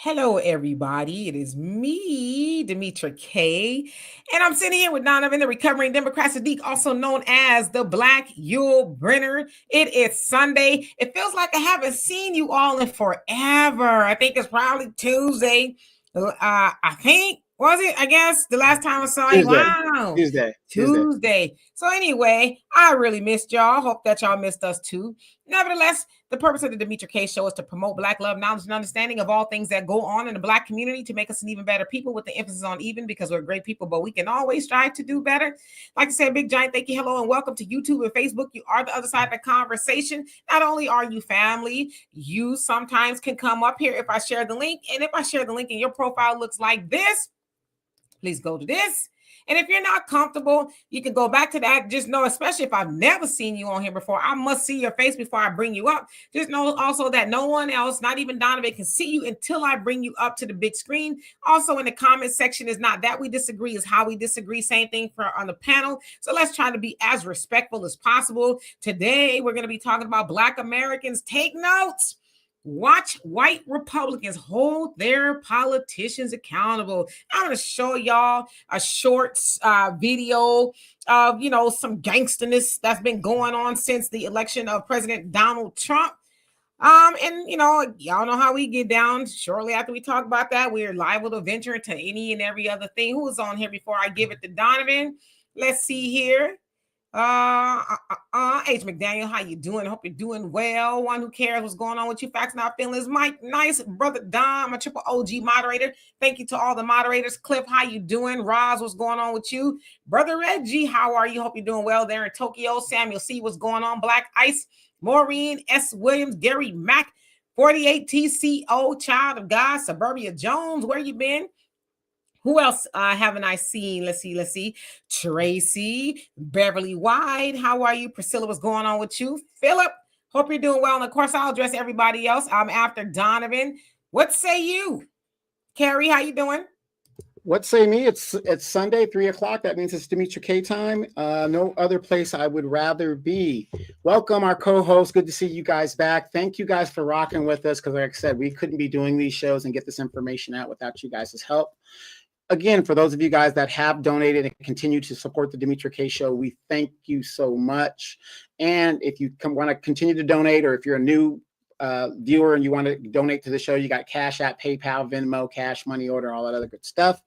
Hello, everybody. It is me, Demetra K, and I'm sitting here with Donovan, the recovering Democrat Sadiq, also known as the Black Yule Brenner. It is Sunday. It feels like I haven't seen you all in forever. I think it's probably Tuesday. I think was it? I guess the last time I saw you. Tuesday, Wow, Tuesday, Tuesday. Tuesday. So anyway, I really missed y'all. Hope that y'all missed us too. Nevertheless, the purpose of the Demetra K Show is to promote Black love, knowledge, and understanding of all things that go on in the Black community to make us an even better people, with the emphasis on even, because we're great people, but we can always strive to do better. Like I said, big giant thank you, hello, and welcome to YouTube and Facebook. You are the other side of the conversation. Not only are you family, you sometimes can come up here if I share the link. And if I share the link and your profile looks like this, please go to this. And if you're not comfortable, you can go back to that. Just know, especially if I've never seen you on here before, I must see your face before I bring you up. Just know also that no one else, not even Donovan, can see you until I bring you up to the big screen. Also in the comment section is not that we disagree, is how we disagree. Same thing for on the panel. So let's try to be as respectful as possible. Today, we're going to be talking about Black Americans. Take notes. Watch white Republicans hold their politicians accountable. I'm going to show y'all a short video of, some gangsterness that's been going on since the election of President Donald Trump. And y'all know how we get down. Shortly after we talk about that, we're liable to venture into any and every other thing. Who was on here before I give it to Donovan? Let's see here. H. McDaniel, how you doing? I hope you're doing well. One who cares what's going on with you. Facts not feelings. Mike, nice. Brother Dom, a triple OG moderator. Thank you to all the moderators. Cliff, how you doing? Roz, what's going on with you? Brother Reggie, how are you? Hope you're doing well there in Tokyo. Samuel C, what's going on? Black Ice, Maureen S. Williams, Gary Mack, 48 TCO, Child of God, Suburbia Jones, where you been? Who else haven't I seen? Let's see. Tracy, Beverly White. How are you? Priscilla, what's going on with you? Philip, hope you're doing well. And of course, I'll address everybody else. I'm after Donovan. What say you? Carrie, how you doing? What say me? It's Sunday, 3:00. That means it's Demetra K time. No other place I would rather be. Welcome, our co-host. Good to see you guys back. Thank you guys for rocking with us, because like I said, we couldn't be doing these shows and get this information out without you guys' help. Again, for those of you guys that have donated and continue to support the Demetra K Show, we thank you so much. And if you want to continue to donate, or if you're a new viewer and you want to donate to the show, you got Cash App, PayPal, Venmo, Cash, Money Order, all that other good stuff.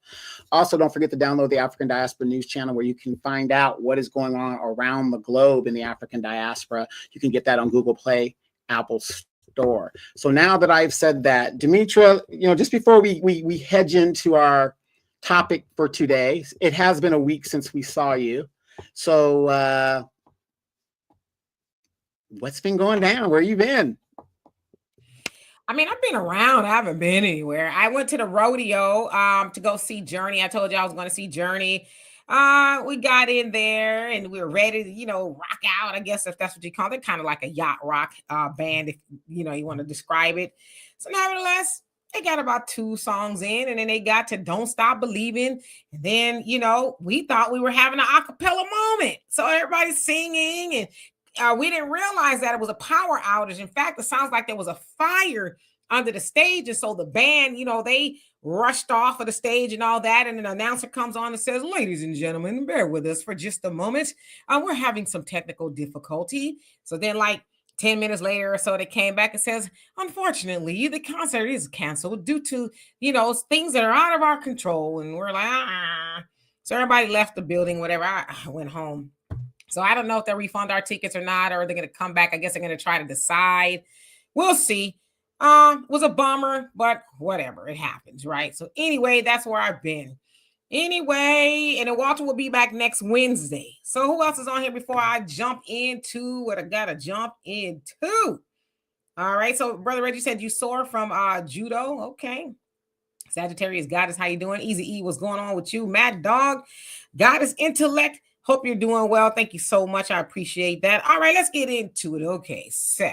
Also, don't forget to download the African Diaspora News Channel, where you can find out what is going on around the globe in the African diaspora. You can get that on Google Play, Apple Store. So now that I've said that, Demetra, just before we hedge into our topic for today, it has been a week since we saw you. So what's been going down? Where you been? I mean, I've been around. I haven't been anywhere. I went to the rodeo to go see Journey. I told you I was going to see Journey. We got in there and we were ready to, rock out, I guess, if that's what you call it. Kind of like a yacht rock band, if you want to describe it. So nevertheless, they got about 2 songs in, and then they got to Don't Stop Believing. And then, we thought we were having an acapella moment. So everybody's singing, and we didn't realize that it was a power outage. In fact, it sounds like there was a fire under the stage. And so the band, they rushed off of the stage and all that. And an announcer comes on and says, "Ladies and gentlemen, bear with us for just a moment. We're having some technical difficulty." So then, 10 minutes later or so, they came back and says, "Unfortunately, the concert is canceled due to, things that are out of our control." And we're like, So everybody left the building, whatever. I went home. So I don't know if they'll refund our tickets or not, or they're going to come back. I guess they're going to try to decide. We'll see. Was a bummer, but whatever. It happens, right? So anyway, that's where I've been. Anyway, and then Walter will be back next Wednesday. So who else is on here before I jump into what I gotta jump into? All right. So Brother Reggie said you soar from judo. Okay. Sagittarius Goddess, how you doing? Easy E, what's going on with you? Mad Dog, Goddess Intellect. Hope you're doing well. Thank you so much. I appreciate that. All right, let's get into it. Okay, so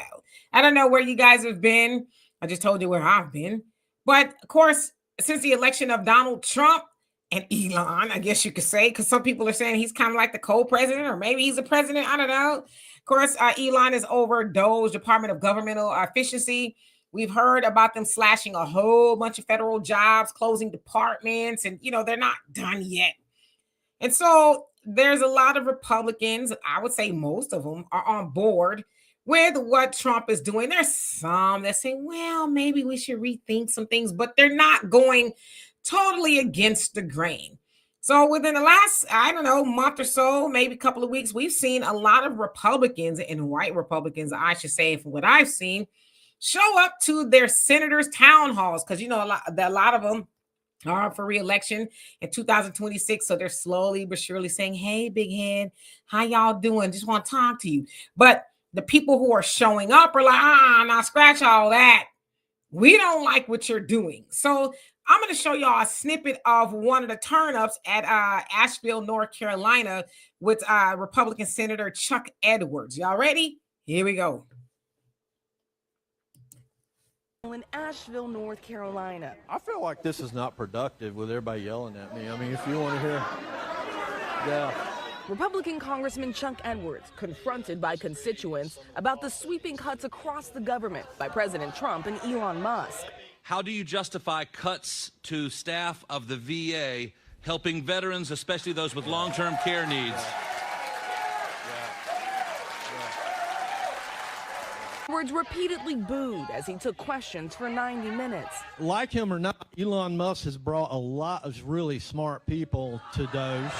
I don't know where you guys have been. I just told you where I've been. But of course, since the election of Donald Trump and Elon, I guess you could say, because some people are saying he's kind of like the co-president, or maybe he's the president. I don't know. Of course, Elon is over Doge, Department of Governmental Efficiency. We've heard about them slashing a whole bunch of federal jobs, closing departments, and they're not done yet. And so there's a lot of Republicans, I would say most of them are on board with what Trump is doing. There's some that say, well, maybe we should rethink some things, but they're not going totally against the grain. So within the last, I don't know, month or so, maybe a couple of weeks, we've seen a lot of Republicans, and white Republicans, I should say, from what I've seen, show up to their senators' town halls, because a lot of them are for re-election in 2026. So they're slowly but surely saying, hey, big head, how y'all doing? Just want to talk to you. But the people who are showing up are like, now scratch all that. We don't like what you're doing. So I'm going to show y'all a snippet of one of the turn-ups at Asheville, North Carolina with Republican Senator Chuck Edwards. Y'all ready? Here we go. In Asheville, North Carolina. I feel like this is not productive with everybody yelling at me. I mean, if you want to hear, yeah. Republican Congressman Chuck Edwards confronted by constituents about the sweeping cuts across the government by President Trump and Elon Musk. How do you justify cuts to staff of the VA helping veterans, especially those with long-term care needs? Edwards repeatedly booed as he took questions for 90 minutes. Like him or not, Elon Musk has brought a lot of really smart people to Doge.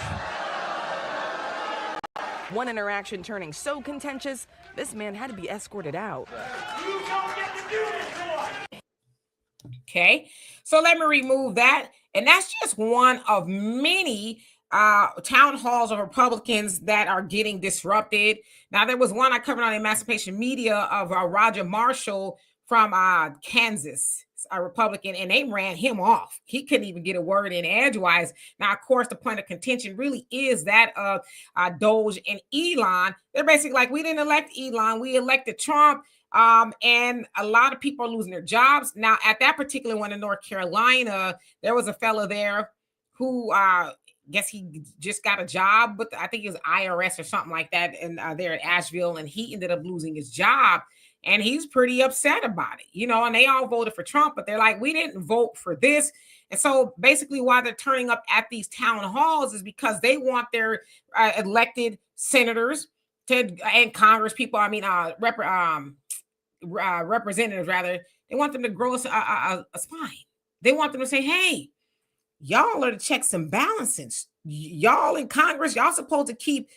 One interaction turning so contentious, this man had to be escorted out. You don't get to do this, boy. Okay, so let me remove that. And that's just one of many town halls of Republicans that are getting disrupted. Now, there was one I covered on Emancipation Media of Roger Marshall from Kansas, a Republican, and they ran him off. He couldn't even get a word in edgewise. Now, of course, the point of contention really is that of Doge and Elon. They're basically like, we didn't elect Elon, we elected Trump. And a lot of people are losing their jobs. Now, at that particular one in North Carolina, there was a fellow there who guess he just got a job with, I think it was IRS or something like that, and there at Asheville, and he ended up losing his job, and he's pretty upset about it, and they all voted for Trump, but they're like, we didn't vote for this. And so basically why they're turning up at these town halls is because they want their elected senators and Congress people, representatives rather, they want them to grow a spine. They want them to say, hey, y'all are the checks and balances. Y'all in Congress, y'all supposed to keep,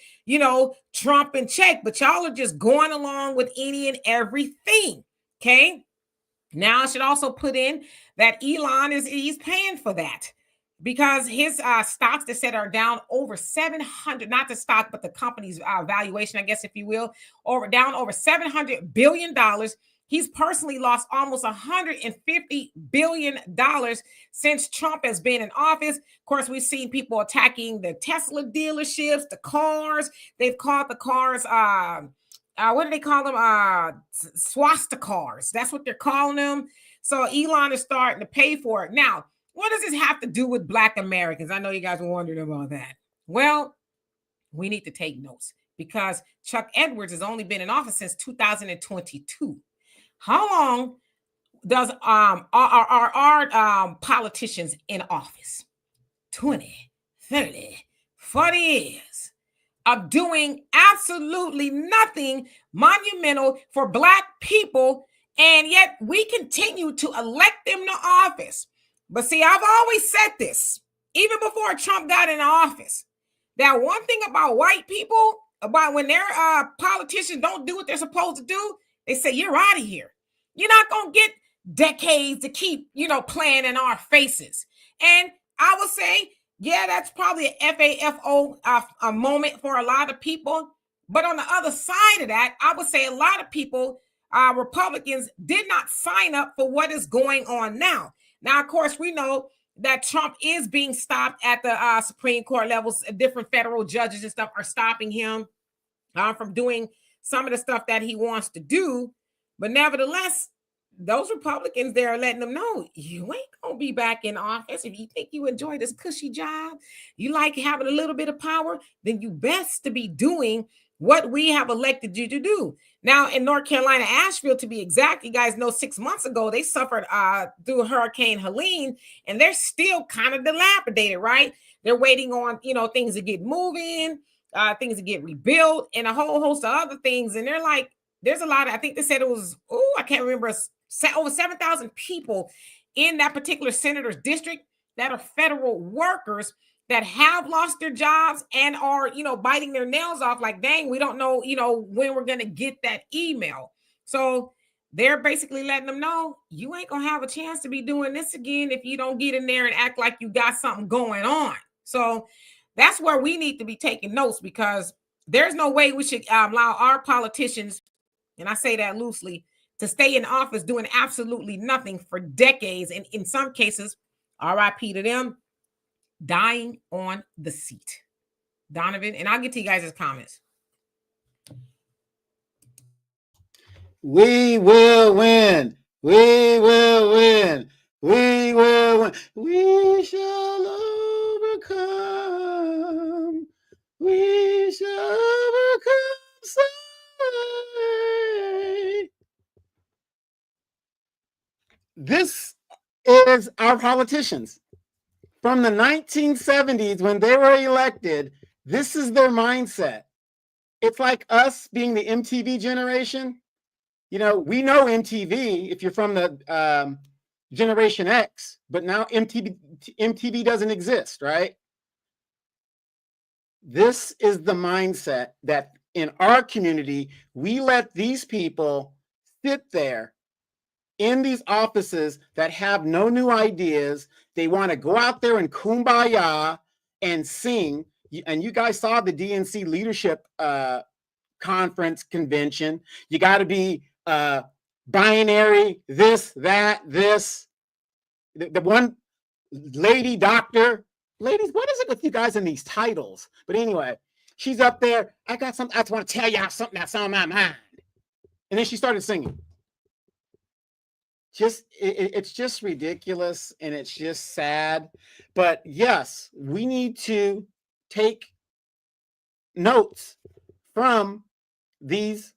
Trump in check, but y'all are just going along with any and everything. Okay. Now I should also put in that Elon he's paying for that because his stocks, they said, are down over 700, not the stock, but the company's valuation, I guess, if you will, down over $700 billion. He's personally lost almost $150 billion since Trump has been in office. Of course, we've seen people attacking the Tesla dealerships, the cars. They've called the cars, what do they call them? Swastika cars. That's what they're calling them. So Elon is starting to pay for it. Now, what does this have to do with Black Americans? I know you guys were wondering about that. Well, we need to take notes because Chuck Edwards has only been in office since 2022. How long does our politicians in office? 20, 30, 40 years of doing absolutely nothing monumental for Black people, and yet we continue to elect them to office. But see, I've always said this, even before Trump got in office, that one thing about white people, about when their politicians don't do what they're supposed to do, they say, you're out of here. You're not going to get decades to keep, playing in our faces. And I would say, yeah, that's probably an FAFO a moment for a lot of people. But on the other side of that, I would say a lot of people, Republicans, did not sign up for what is going on now. Now, of course, we know that Trump is being stopped at the Supreme Court levels. Different federal judges and stuff are stopping him from doing some of the stuff that he wants to do. But nevertheless, those Republicans, they're letting them know, you ain't going to be back in office. If you think you enjoy this cushy job, you like having a little bit of power, then you best to be doing what we have elected you to do. Now, in North Carolina, Asheville, to be exact, you guys know 6 months ago, they suffered through Hurricane Helene, and they're still kind of dilapidated, right? They're waiting on, things to get moving, things to get rebuilt, and a whole host of other things. And they're like, there's a lot of, I think they said it was, I can't remember, over 7,000 people in that particular senator's district that are federal workers that have lost their jobs and are, biting their nails off like, dang, we don't know, when we're going to get that email. So they're basically letting them know you ain't going to have a chance to be doing this again if you don't get in there and act like you got something going on. So that's where we need to be taking notes, because there's no way we should allow our politicians, and I say that loosely, to stay in office doing absolutely nothing for decades. And in some cases, RIP to them, dying on the seat. Donovan, and I'll get to you guys' comments. We will win. We will win. We will win. We shall overcome. We shall overcome someday. This is our politicians. From the 1970s, when they were elected, this is their mindset. It's like us being the MTV generation. We know MTV if you're from the Generation X, but now MTV doesn't exist, right? This is the mindset that in our community, we let these people sit there in these offices that have no new ideas. They want to go out there and kumbaya and sing. And you guys saw the DNC leadership conference convention. You got to be binary, this, that, this. The one lady doctor, ladies, what is it with you guys in these titles? But anyway, she's up there. I got something. I just want to tell y'all something that's on my mind. And then she started singing. It's just ridiculous, and it's just sad. But yes, we need to take notes from these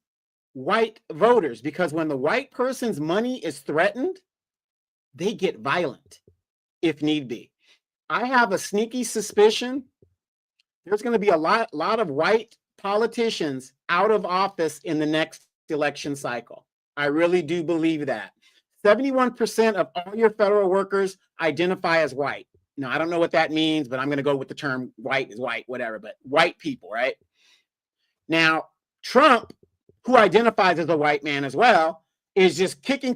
white voters, because when the white person's money is threatened, they get violent if need be. I have a sneaky suspicion there's going to be a lot of white politicians out of office in the next election cycle. I really do believe that. 71% of all your federal workers identify as white. Now, I don't know what that means, but I'm going to go with the term white is white, whatever, but white people, right? Now, Trump, who identifies as a white man as well, is just kicking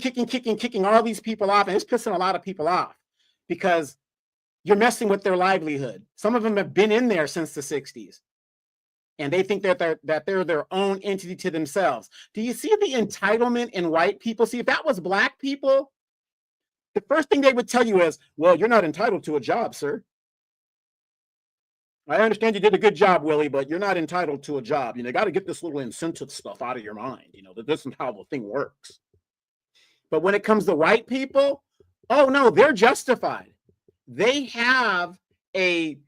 all these people off, and it's pissing a lot of people off because you're messing with their livelihood. Some of them have been in there since the 60s, and they think that they're their own entity to themselves. Do you see the entitlement in white people? See, if that was black people, the first thing they would tell you is, well, you're not entitled to a job, sir. I understand you did a good job, Willie, but you're not entitled to a job. You got to get this little incentive stuff out of your mind, that this is how the thing works. But when it comes to white people, oh no, they're justified. They have a,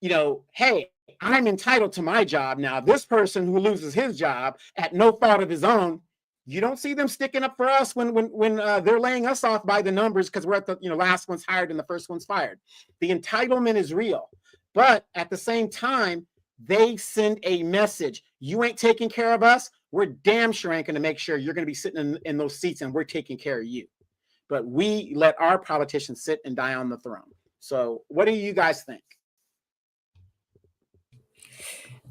hey, I'm entitled to my job. Now, this person who loses his job at no fault of his own, you don't see them sticking up for us when they're laying us off by the numbers because we're at the last one's hired and the first one's fired. The entitlement is real. But at the same time, they send a message. You ain't taking care of us. We're damn sure ain't going to make sure you're going to be sitting in those seats and we're taking care of you. But we let our politicians sit and die on the throne. So what do you guys think?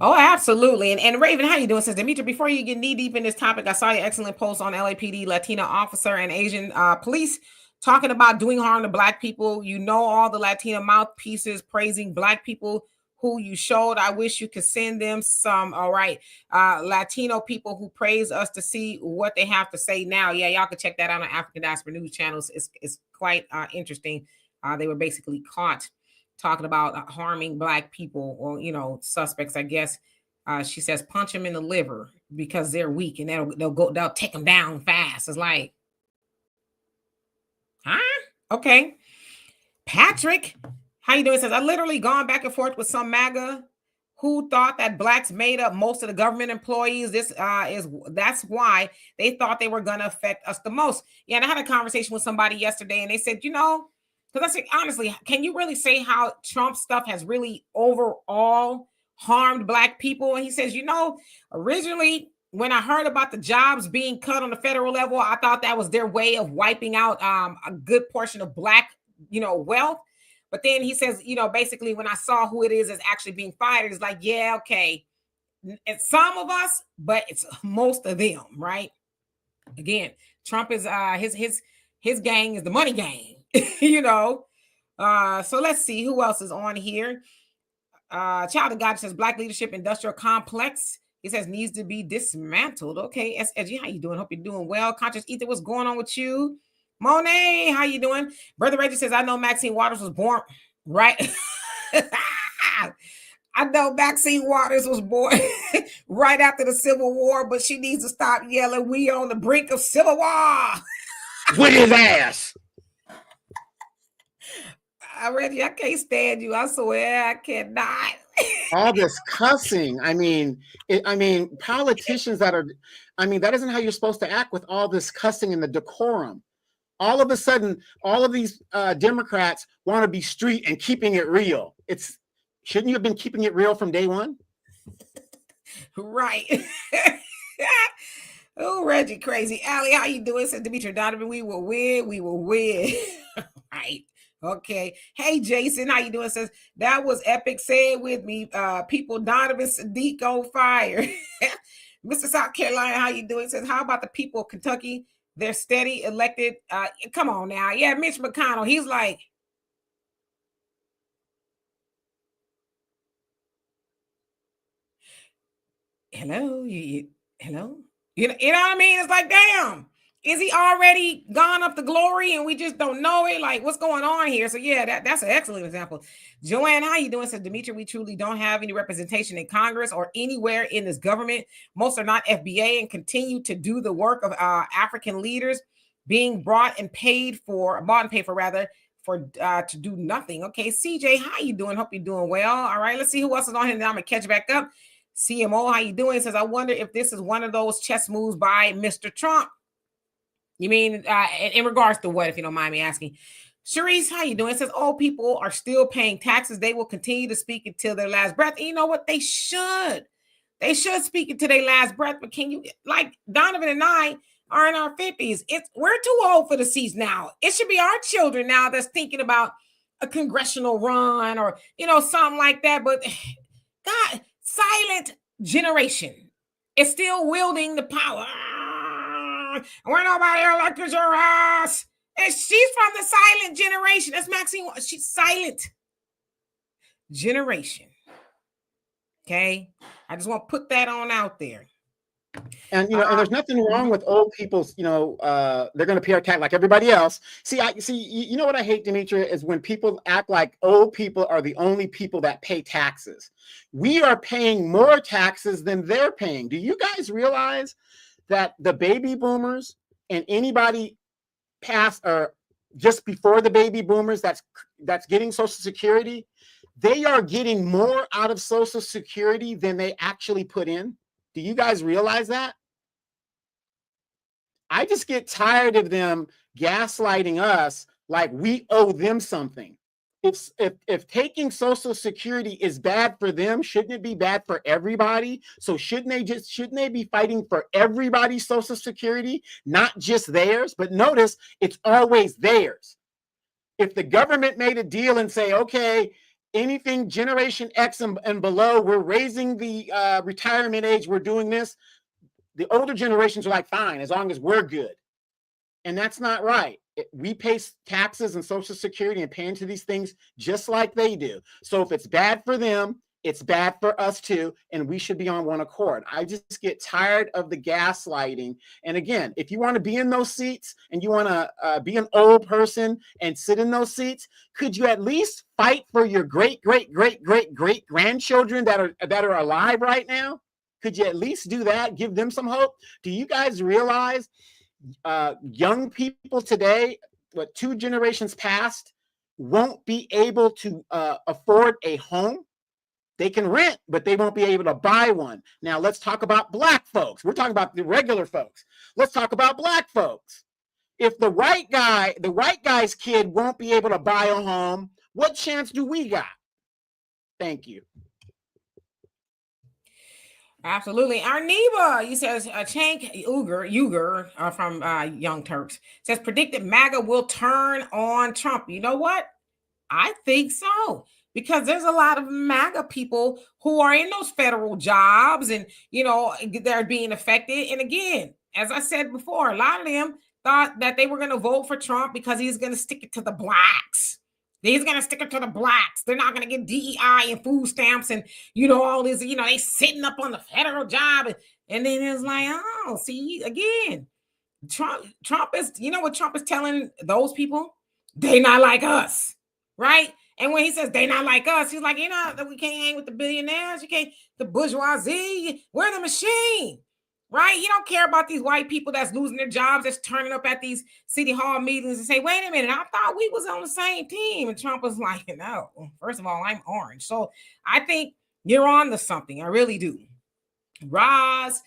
Oh, absolutely. And Raven, how you doing, Sister Demetra? Before you get knee deep in this topic, I saw your excellent post on LAPD, Latino officer and Asian police talking about doing harm to Black people. All the Latino mouthpieces praising Black people who you showed. I wish you could send them some, all right, Latino people who praise us to see what they have to say now. Yeah, y'all can check that out on African Diaspora News channels. It's quite interesting. They were basically caught talking about harming Black people or, suspects, I guess. She says, punch them in the liver because they're weak and they'll take them down fast. It's like, huh? Okay. Patrick, how you doing? Says, I literally gone back and forth with some MAGA who thought that blacks made up most of the government employees. That's why they thought they were going to affect us the most. Yeah, and I had a conversation with somebody yesterday, and they said, because I said, honestly, can you really say how Trump stuff has really overall harmed black people? And he says, originally when I heard about the jobs being cut on the federal level, I thought that was their way of wiping out a good portion of black, wealth. But then he says, basically when I saw who it is that's actually being fired, it's like, yeah, okay, it's some of us, but it's most of them, right? Again, Trump is his gang is the money gang, So let's see who else is on here. Child of God says black leadership industrial complex. He says needs to be dismantled. Okay, SLG, how you doing? Hope you're doing well. Conscious Ether, what's going on with you? Monet, how you doing? Brother Reggie says I know Maxine Waters was born right. I know Maxine Waters was born right after the Civil War, but she needs to stop yelling. We on the brink of Civil War. With his ass. Reggie, I can't stand you. I swear I cannot. All this cussing. I mean, politicians that isn't how you're supposed to act with all this cussing and the decorum. All of a sudden, all of these Democrats want to be street and keeping it real. Shouldn't you have been keeping it real from day one? Right. Oh, Reggie, crazy. Allie, how you doing? Said Demetri Donovan, we will win. We will win. Right. Okay. Hey, Jason, how you doing? Says that was epic. Say it with me. People, Donovan Sadiq on fire. Mr. South Carolina, how you doing? Says, how about the people of Kentucky? They're steady elected. Come on now. Yeah, Mitch McConnell. He's like, hello, hello. You know what I mean? It's like, damn. Is he already gone up to glory and we just don't know it? Like, what's going on here? So yeah, that's an excellent example. Joanne, how you doing? Said Demetri, we truly don't have any representation in Congress or anywhere in this government. Most are not FBA and continue to do the work of African leaders being bought and paid for to do nothing. Okay, CJ, how you doing? Hope you're doing well. All right, let's see who else is on here. Then I'm gonna catch back up. CMO, how you doing? Says, I wonder if this is one of those chess moves by Mr. Trump. You mean in regards to what, if you don't mind me asking? Sharice, how you doing? Says, old people are still paying taxes. They will continue to speak until their last breath. And you know what? They should. They should speak until their last breath. But can you, like Donovan and I are in our 50s. We're too old for the seats now. It should be our children now that's thinking about a congressional run or, something like that. But God, silent generation is still wielding the power. We're nobody elected your ass. And she's from the silent generation. That's Maxine. She's silent generation. Okay. I just want to put that on out there. And and there's nothing wrong with old people's, they're going to pay our tax like everybody else. You know what I hate, Demetri, is when people act like old people are the only people that pay taxes. We are paying more taxes than they're paying. Do you guys realize that the baby boomers and anybody past or just before the baby boomers that's getting Social Security, they are getting more out of Social Security than they actually put in? Do you guys realize that? I just get tired of them gaslighting us like we owe them something. If taking Social Security is bad for them, shouldn't it be bad for everybody? So shouldn't they be fighting for everybody's Social Security, not just theirs? But notice it's always theirs. If the government made a deal and say, okay, anything Generation X and below, we're raising the retirement age, we're doing this, the older generations are like, fine, as long as we're good. And that's not right. We pay taxes and Social Security and pay into these things just like they do. So if it's bad for them, it's bad for us too, and we should be on one accord. I just get tired of the gaslighting. And again, if you want to be in those seats and you want to be an old person and sit in those seats, could you at least fight for your great grandchildren that are alive right now? Could you at least do that? Give them some hope? Do you guys realize young people today, 2 generations past, won't be able to afford a home? They can rent, but they won't be able to buy one. Now let's talk about black folks. We're talking about the regular folks. Let's talk about black folks. If the white guy's kid won't be able to buy a home, what chance do we got? Thank you. Absolutely. Arneva, you says Chank Uger from Young Turks says predicted MAGA will turn on Trump. You know what? I think so. Because there's a lot of MAGA people who are in those federal jobs and, they're being affected. And again, as I said before, a lot of them thought that they were going to vote for Trump because he's going to stick it to the blacks. He's going to stick it to the blacks. They're not going to get DEI and food stamps and, all this, they sitting up on the federal job. And then it's like, oh, see, again, Trump is, what Trump is telling those people? They not like us, right? And when he says they not like us, he's like, we can't hang with the billionaires. You can't, the bourgeoisie. We're the machine, right? You don't care about these white people that's losing their jobs, that's turning up at these city hall meetings and say, wait a minute, I thought we was on the same team. And Trump was like, no, first of all, I'm orange. So I think you're on to something. I really do. Roz,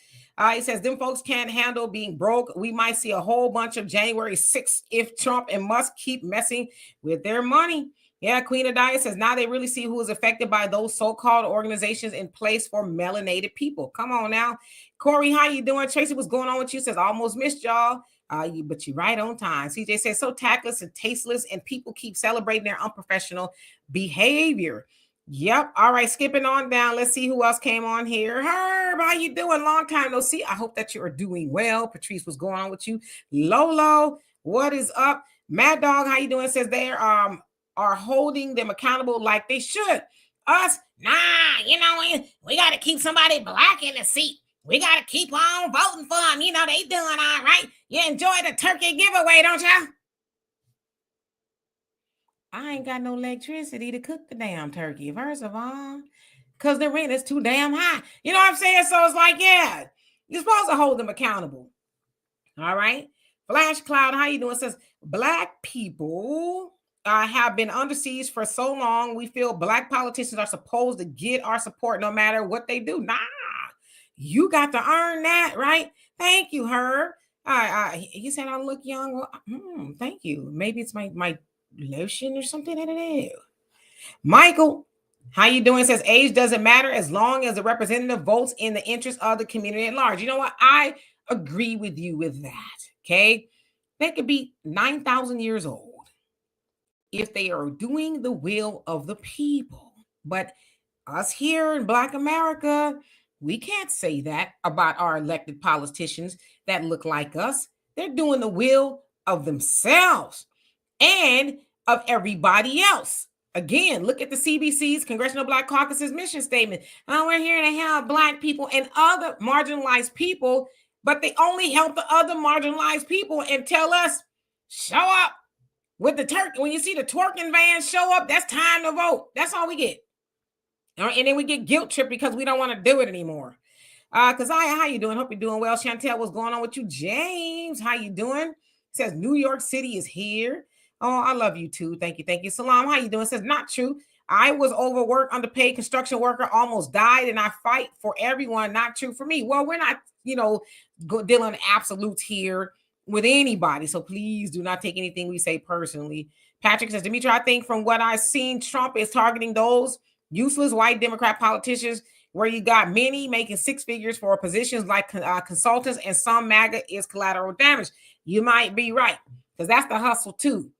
he says, them folks can't handle being broke. We might see a whole bunch of January 6th if Trump and Musk keep messing with their money. Yeah, Queen Adia says, now they really see who is affected by those so-called organizations in place for melanated people. Come on now. Corey, how you doing? Tracy, what's going on with you? Says, almost missed y'all. But you're right on time. CJ says, so tactless and tasteless, and people keep celebrating their unprofessional behavior. Yep. All right, skipping on down. Let's see who else came on here. Herb, how you doing? Long time no see. I hope that you are doing well. Patrice, what's going on with you? Lolo, what is up? Mad Dog, how you doing? Says they are holding them accountable like they should. Us, nah, we got to keep somebody black in the seat. We got to keep on voting for them. They doing all right. You enjoy the turkey giveaway, don't you? I ain't got no electricity to cook the damn turkey, first of all, because the rent is too damn high. You know what I'm saying? So it's like, yeah, you're supposed to hold them accountable. All right. Flash Cloud, how you doing? Says, black people have been under siege for so long. We feel black politicians are supposed to get our support no matter what they do. Nah, you got to earn that, right? Thank you, Herb. You said I look young. Well, thank you. Maybe it's my lotion or something. I don't know. Michael, how you doing? Says age doesn't matter as long as the representative votes in the interest of the community at large. You know what? I agree with you with that. Okay. They could be 9,000 years old if they are doing the will of the people. But us here in Black America, we can't say that about our elected politicians that look like us. They're doing the will of themselves and of everybody else. Again, look at the CBC's Congressional Black Caucus's mission statement. We're here to help Black people and other marginalized people, but they only help the other marginalized people and tell us, show up with the turkey. When you see the twerking van show up, that's time to vote. That's all we get. All right, and then we get guilt tripped because we don't want to do it anymore. Keziah, how you doing? Hope you're doing well. Chantel, what's going on with you? James, how you doing? Says New York City is here. Oh, I love you too. Thank you. Thank you. Salam, how you doing? Says not true. I was overworked, underpaid construction worker, almost died, and I fight for everyone. Not true for me. Well, we're not, dealing absolutes here with anybody. So please do not take anything we say personally. Patrick says, Demetri, I think from what I've seen, Trump is targeting those useless white Democrat politicians where you got many making six figures for positions like consultants, and some MAGA is collateral damage. You might be right, because that's the hustle too.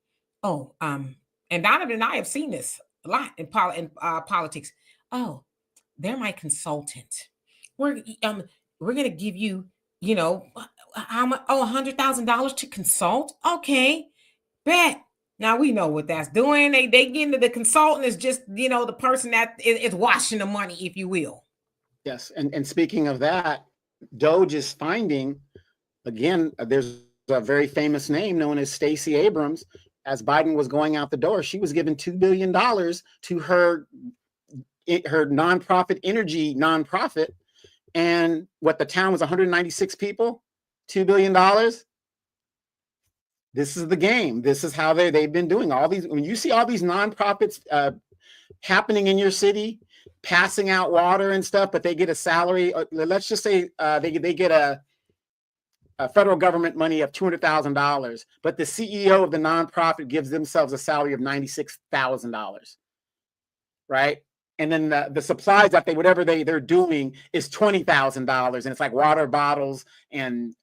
Oh, and Donovan and I have seen this a lot in politics. Oh, they're my consultant. We're gonna give you, how much? Oh, $100,000 to consult. Okay, bet. Now we know what that's doing. They get into the consultant is just, the person that is washing the money, if you will. Yes, and speaking of that, Doge is finding, again, there's a very famous name known as Stacey Abrams. As Biden was going out the door, she was given $2 billion to her nonprofit energy nonprofit. And what the town was 196 people, $2 billion. This is the game. This is how they've been doing all these. When you see all these nonprofits happening in your city, passing out water and stuff, but they get a salary. Let's just say they get a federal government money of $200,000, but the CEO of the nonprofit gives themselves a salary of $96,000, right? And then the supplies that whatever they're doing is $20,000, and it's like water bottles and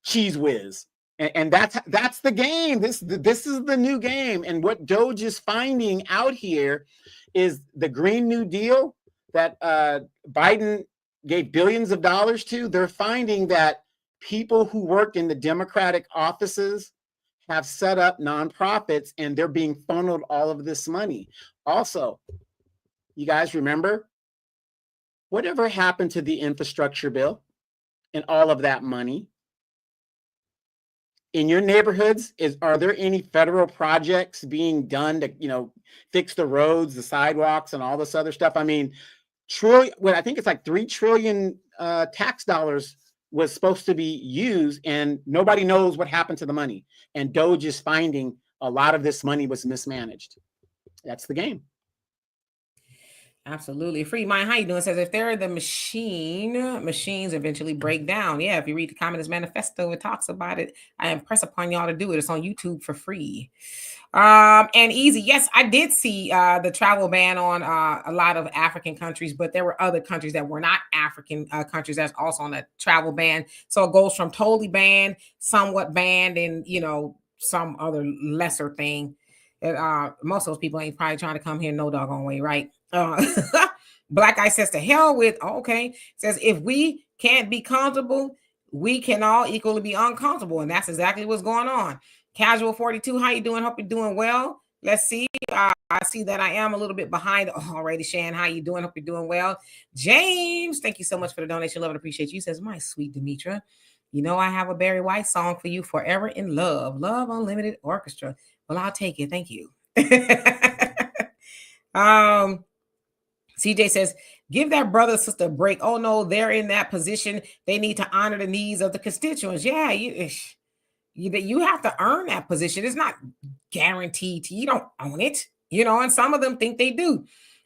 Cheese Whiz. And that's the game. This is the new game. And what Doge is finding out here is the Green New Deal that Biden gave billions of dollars to. They're finding that people who work in the Democratic offices have set up nonprofits, and they're being funneled all of this money. Also, you guys remember whatever happened to the infrastructure bill and all of that money? In your neighborhoods, are there any federal projects being done to, fix the roads, the sidewalks, and all this other stuff? I mean, I think it's like $3 trillion tax dollars was supposed to be used, and nobody knows what happened to the money. And Doge is finding a lot of this money was mismanaged. That's the game. Absolutely. Free Mind, how you doing? Says if they're the machines eventually break down. Yeah, if you read the Communist Manifesto, it talks about it. I impress upon y'all to do it. It's on YouTube for free. And easy. Yes, I did see the travel ban on a lot of African countries, but there were other countries that were not African countries that's also on a travel ban. So it goes from totally banned, somewhat banned, and some other lesser thing. Most of those people ain't probably trying to come here no doggone way, right? Black Eye says to hell with, okay. Says if we can't be comfortable, we can all equally be uncomfortable. And that's exactly what's going on. Casual 42, how you doing? Hope you're doing well. Let's see. I see that I am a little bit behind already. Shan, how you doing? Hope you're doing well. James, thank you so much for the donation. Love and appreciate you. Says, my sweet Demetra, I have a Barry White song for you, Forever in Love. Love Unlimited Orchestra. Well, I'll take it. Thank you. CJ says, give that brother sister a break. Oh no, they're in that position. They need to honor the needs of the constituents. Yeah, you have to earn that position. It's not guaranteed to you. Don't own it, and some of them think they do.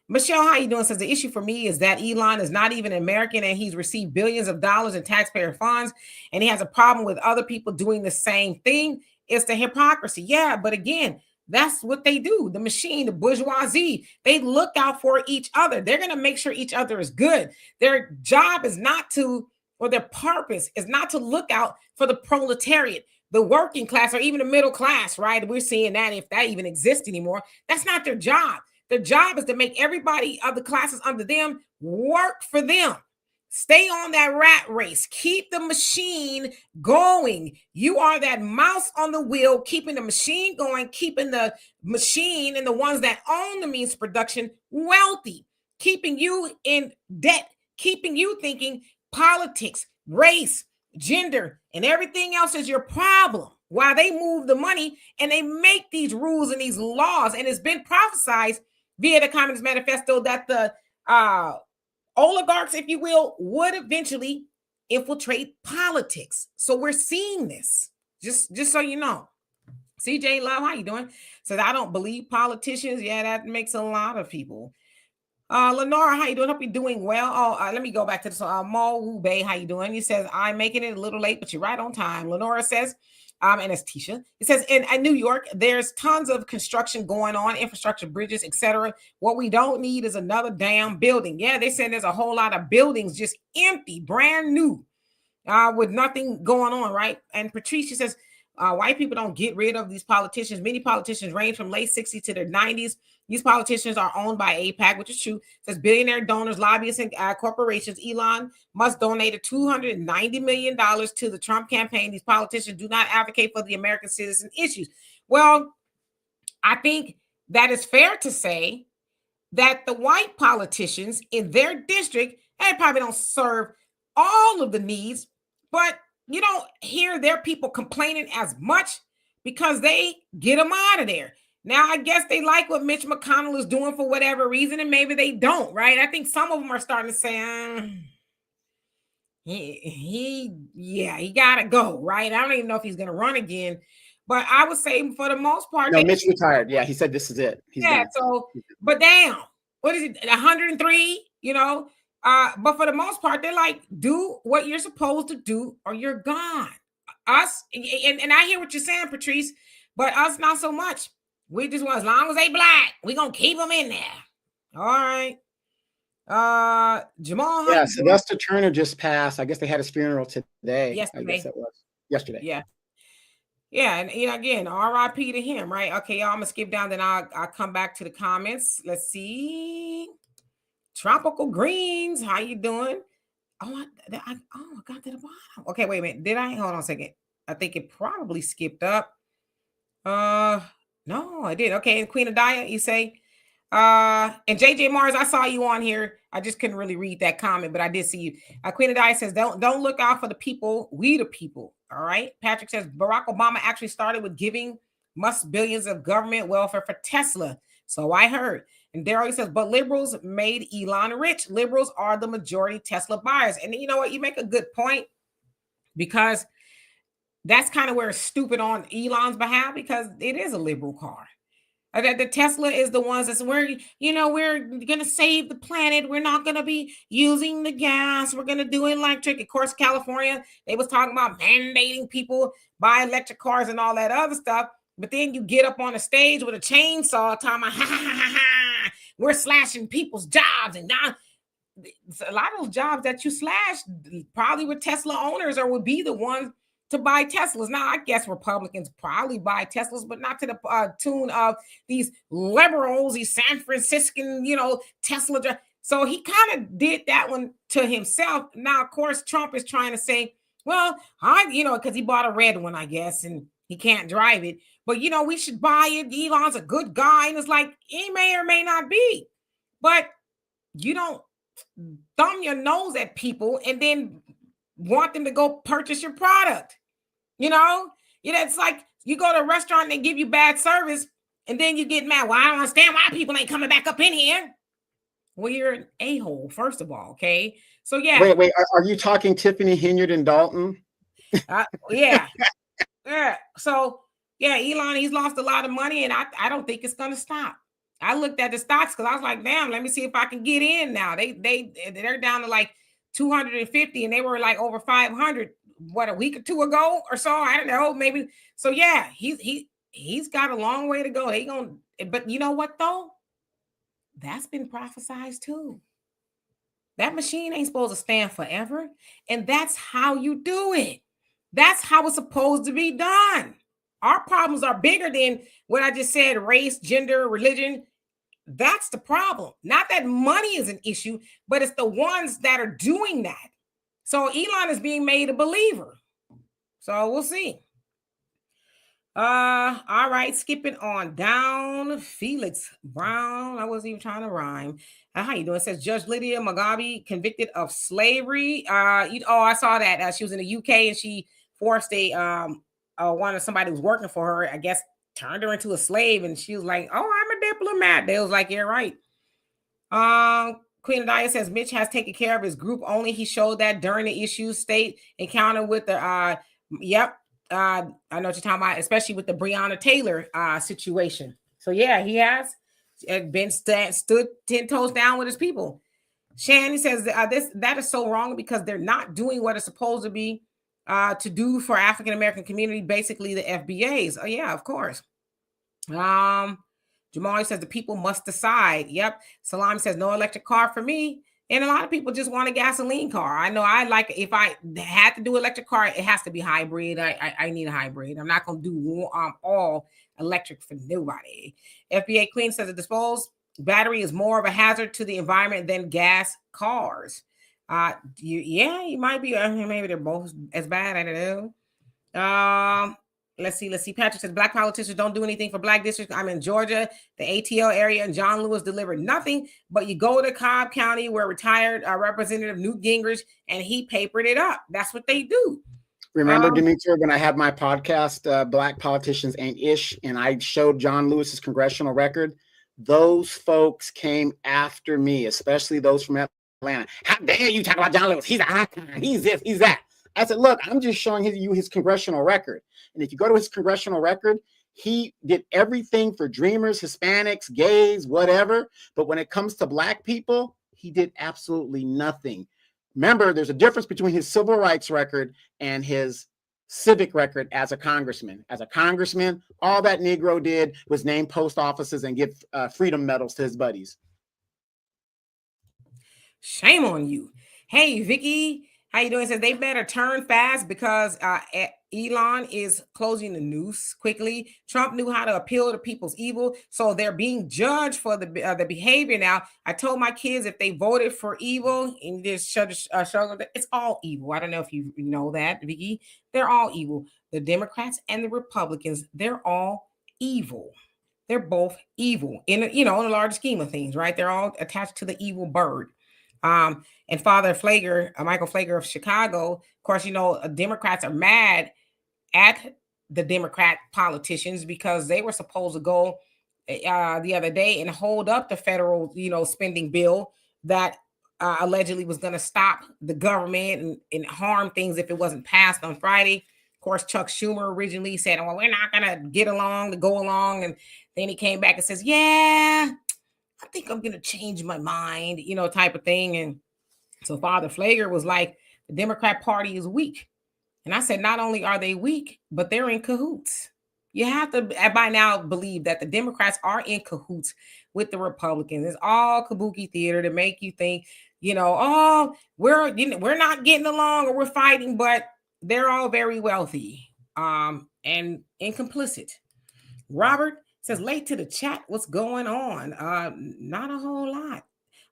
Michelle, how you doing? Says the issue for me is that Elon is not even American, and he's received billions of dollars in taxpayer funds, and he has a problem with other people doing the same thing. It's the hypocrisy. Yeah, but again, that's what they do. The machine, the bourgeoisie, they look out for each other. They're going to make sure each other is good. Their job is not to, or their purpose is not to look out for the proletariat, the working class, or even the middle class, right? We're seeing that, if that even exists anymore. That's not their job. Their job is to make everybody of the classes under them work for them. Stay on that rat race. Keep the machine going. You are that mouse on the wheel, keeping the machine going, keeping the machine and the ones that own the means of production wealthy, keeping you in debt, keeping you thinking politics, race, gender, and everything else is your problem while they move the money and they make these rules and these laws. And it's been prophesied via the Communist Manifesto that the oligarchs, if you will, would eventually infiltrate politics. So we're seeing this, just so you know. CJ Love, how you doing? Says, I don't believe politicians. Yeah, that makes a lot of people. Lenora, how you doing? Hope you're doing well. Oh, let me go back to this. Mo Wu-Bay, how you doing? He says, I'm making it a little late, but you're right on time. Lenora says, and it's Tisha. It says in New York, there's tons of construction going on, infrastructure, bridges, etc. What we don't need is another damn building. Yeah, they said there's a whole lot of buildings just empty, brand new, with nothing going on, right? And Patricia says, white people don't get rid of these politicians. Many politicians range from late 60s to their 90s. These politicians are owned by AIPAC, which is true. It says billionaire donors, lobbyists, and corporations. Elon Musk donated $290 million to the Trump campaign. These politicians do not advocate for the American citizen issues. Well, I think that is fair to say that the white politicians in their district, they probably don't serve all of the needs, but you don't hear their people complaining as much because they get them out of there. Now, I guess they like what Mitch McConnell is doing for whatever reason, and maybe they don't, right? I think some of them are starting to say, he got to go, right? I don't even know if he's going to run again, but I would say for the most part. No, Mitch retired. Yeah, he said this is it. He's done. So, but damn, what is it, 103, but for the most part, they're like, do what you're supposed to do or you're gone. Us, and I hear what you're saying, Patrice, but us not so much. We just want, as long as they black, we gonna keep them in there. All right. Jamal Yeah, Hunt. Sylvester Turner just passed. I guess they had his funeral today. Yesterday. I guess it was yesterday. Yeah. Yeah, and again, RIP to him, right? Okay, y'all, I'm gonna skip down, then I'll come back to the comments. Let's see. Tropical Greens, how you doing? I got to the bottom. Okay, wait a minute. Did I? Hold on a second. I think it probably skipped up. No, I did. Okay, and Queen Adaya, you say, and JJ Mars, I saw you on here. I just couldn't really read that comment, but I did see you. Queen Adaya says, don't look out for the people, we the people. All right. Patrick says Barack Obama actually started with giving must billions of government welfare for Tesla. So I heard. And Daryl says, but liberals made Elon rich. Liberals are the majority Tesla buyers. And you know what? You make a good point, because that's kind of where it's stupid on Elon's behalf, because it is a liberal car. The Tesla is the ones that's we're going to save the planet. We're not going to be using the gas. We're going to do electric. Of course, California, they was talking about mandating people buy electric cars and all that other stuff. But then you get up on a stage with a chainsaw talking about, we're slashing people's jobs. And now a lot of those jobs that you slashed probably were Tesla owners or would be the ones to buy Teslas. Now, I guess Republicans probably buy Teslas, but not to the tune of these liberals, these San Franciscan, Tesla. So he kind of did that one to himself. Now, of course, Trump is trying to say, well, because he bought a red one, I guess, and he can't drive it. But, we should buy it. Elon's a good guy. And it's like, he may or may not be. But you don't thumb your nose at people and then want them to go purchase your product. It's like you go to a restaurant and they give you bad service and then you get mad. Well, I don't understand why people ain't coming back up in here. Well, you're an a-hole, first of all. Okay. So yeah. Wait. Are you talking Tiffany Hinyard and Dalton? Yeah. Yeah. So yeah, Elon, he's lost a lot of money and I don't think it's going to stop. I looked at the stocks because I was like, damn, let me see if I can get in now. They're down to like 250 and they were like over 500 a week or two ago or so. I don't know, maybe. So yeah, he's got a long way to go. But you know what though? That's been prophesized too. That machine ain't supposed to stand forever. And that's how you do it. That's how it's supposed to be done. Our problems are bigger than what I just said, race, gender, religion. That's the problem. Not that money is an issue, but it's the ones that are doing that. So Elon is being made a believer. So we'll see. All right, skipping on down. Felix Brown. I wasn't even trying to rhyme. How you doing? It says Judge Lydia Mugabe convicted of slavery. I saw that. She was in the UK and she forced somebody who was working for her, I guess, turned her into a slave, and she was like, "Oh, I'm a diplomat." They was like, "Yeah, right." Queen Adaya says Mitch has taken care of his group only. He showed that during the issue state encounter with the I know what you're talking about, especially with the Breonna Taylor situation. So yeah, he has been stood 10 toes down with his people. Shannon says that is so wrong because they're not doing what it's supposed to be to do for African American community, basically the FBAs. Oh yeah, of course. Jamal says the people must decide. Yep. Salam says no electric car for me. And a lot of people just want a gasoline car. I know if I had to do electric car, it has to be hybrid. I need a hybrid. I'm not going to do all electric for nobody. FBA Queen says the disposed battery is more of a hazard to the environment than gas cars. You might be. Maybe they're both as bad. I don't know. Let's see. Patrick says black politicians don't do anything for black districts. I'm in Georgia, the ATL area, and John Lewis delivered nothing. But you go to Cobb County, where retired Representative Newt Gingrich, and he papered it up. That's what they do. Remember, Demetra, when I had my podcast, Black Politicians Ain't Ish, and I showed John Lewis's congressional record, those folks came after me, especially those from Atlanta. How dare you talk about John Lewis? He's an icon. He's this, he's that. I said, look, I'm just showing you his congressional record. And if you go to his congressional record, He did everything for dreamers, Hispanics, gays, whatever. But when it comes to black people, he did absolutely nothing. Remember, there's a difference between his civil rights record and his civic record as a congressman. As a congressman, all that Negro did was name post offices and give freedom medals to his buddies. Shame on you. Hey, Vicky, how you doing? It says they better turn fast because Elon is closing the noose quickly. Trump knew how to appeal to people's evil, so they're being judged for the behavior now. I told my kids if they voted for evil and just show it's all evil. I don't know if you know that, Vicky. They're all evil. The Democrats and the Republicans, they're all evil. They're both evil in in a large scheme of things, right? They're all attached to the evil bird. And Father Flager, Michael Flager of Chicago, of course, Democrats are mad at the Democrat politicians because they were supposed to go the other day and hold up the federal, spending bill that allegedly was going to stop the government and harm things if it wasn't passed on Friday. Of course, Chuck Schumer originally said, well, we're not going to get along to go along. And then he came back and says, yeah, I think I'm going to change my mind, type of thing. And so Father Flager was like, the Democrat Party is weak. And I said, not only are they weak, but they're in cahoots. You have to by now believe that the Democrats are in cahoots with the Republicans. It's all kabuki theater to make you think, oh, we're not getting along or we're fighting, but they're all very wealthy and complicit. Robert says, late to the chat, what's going on? Not a whole lot.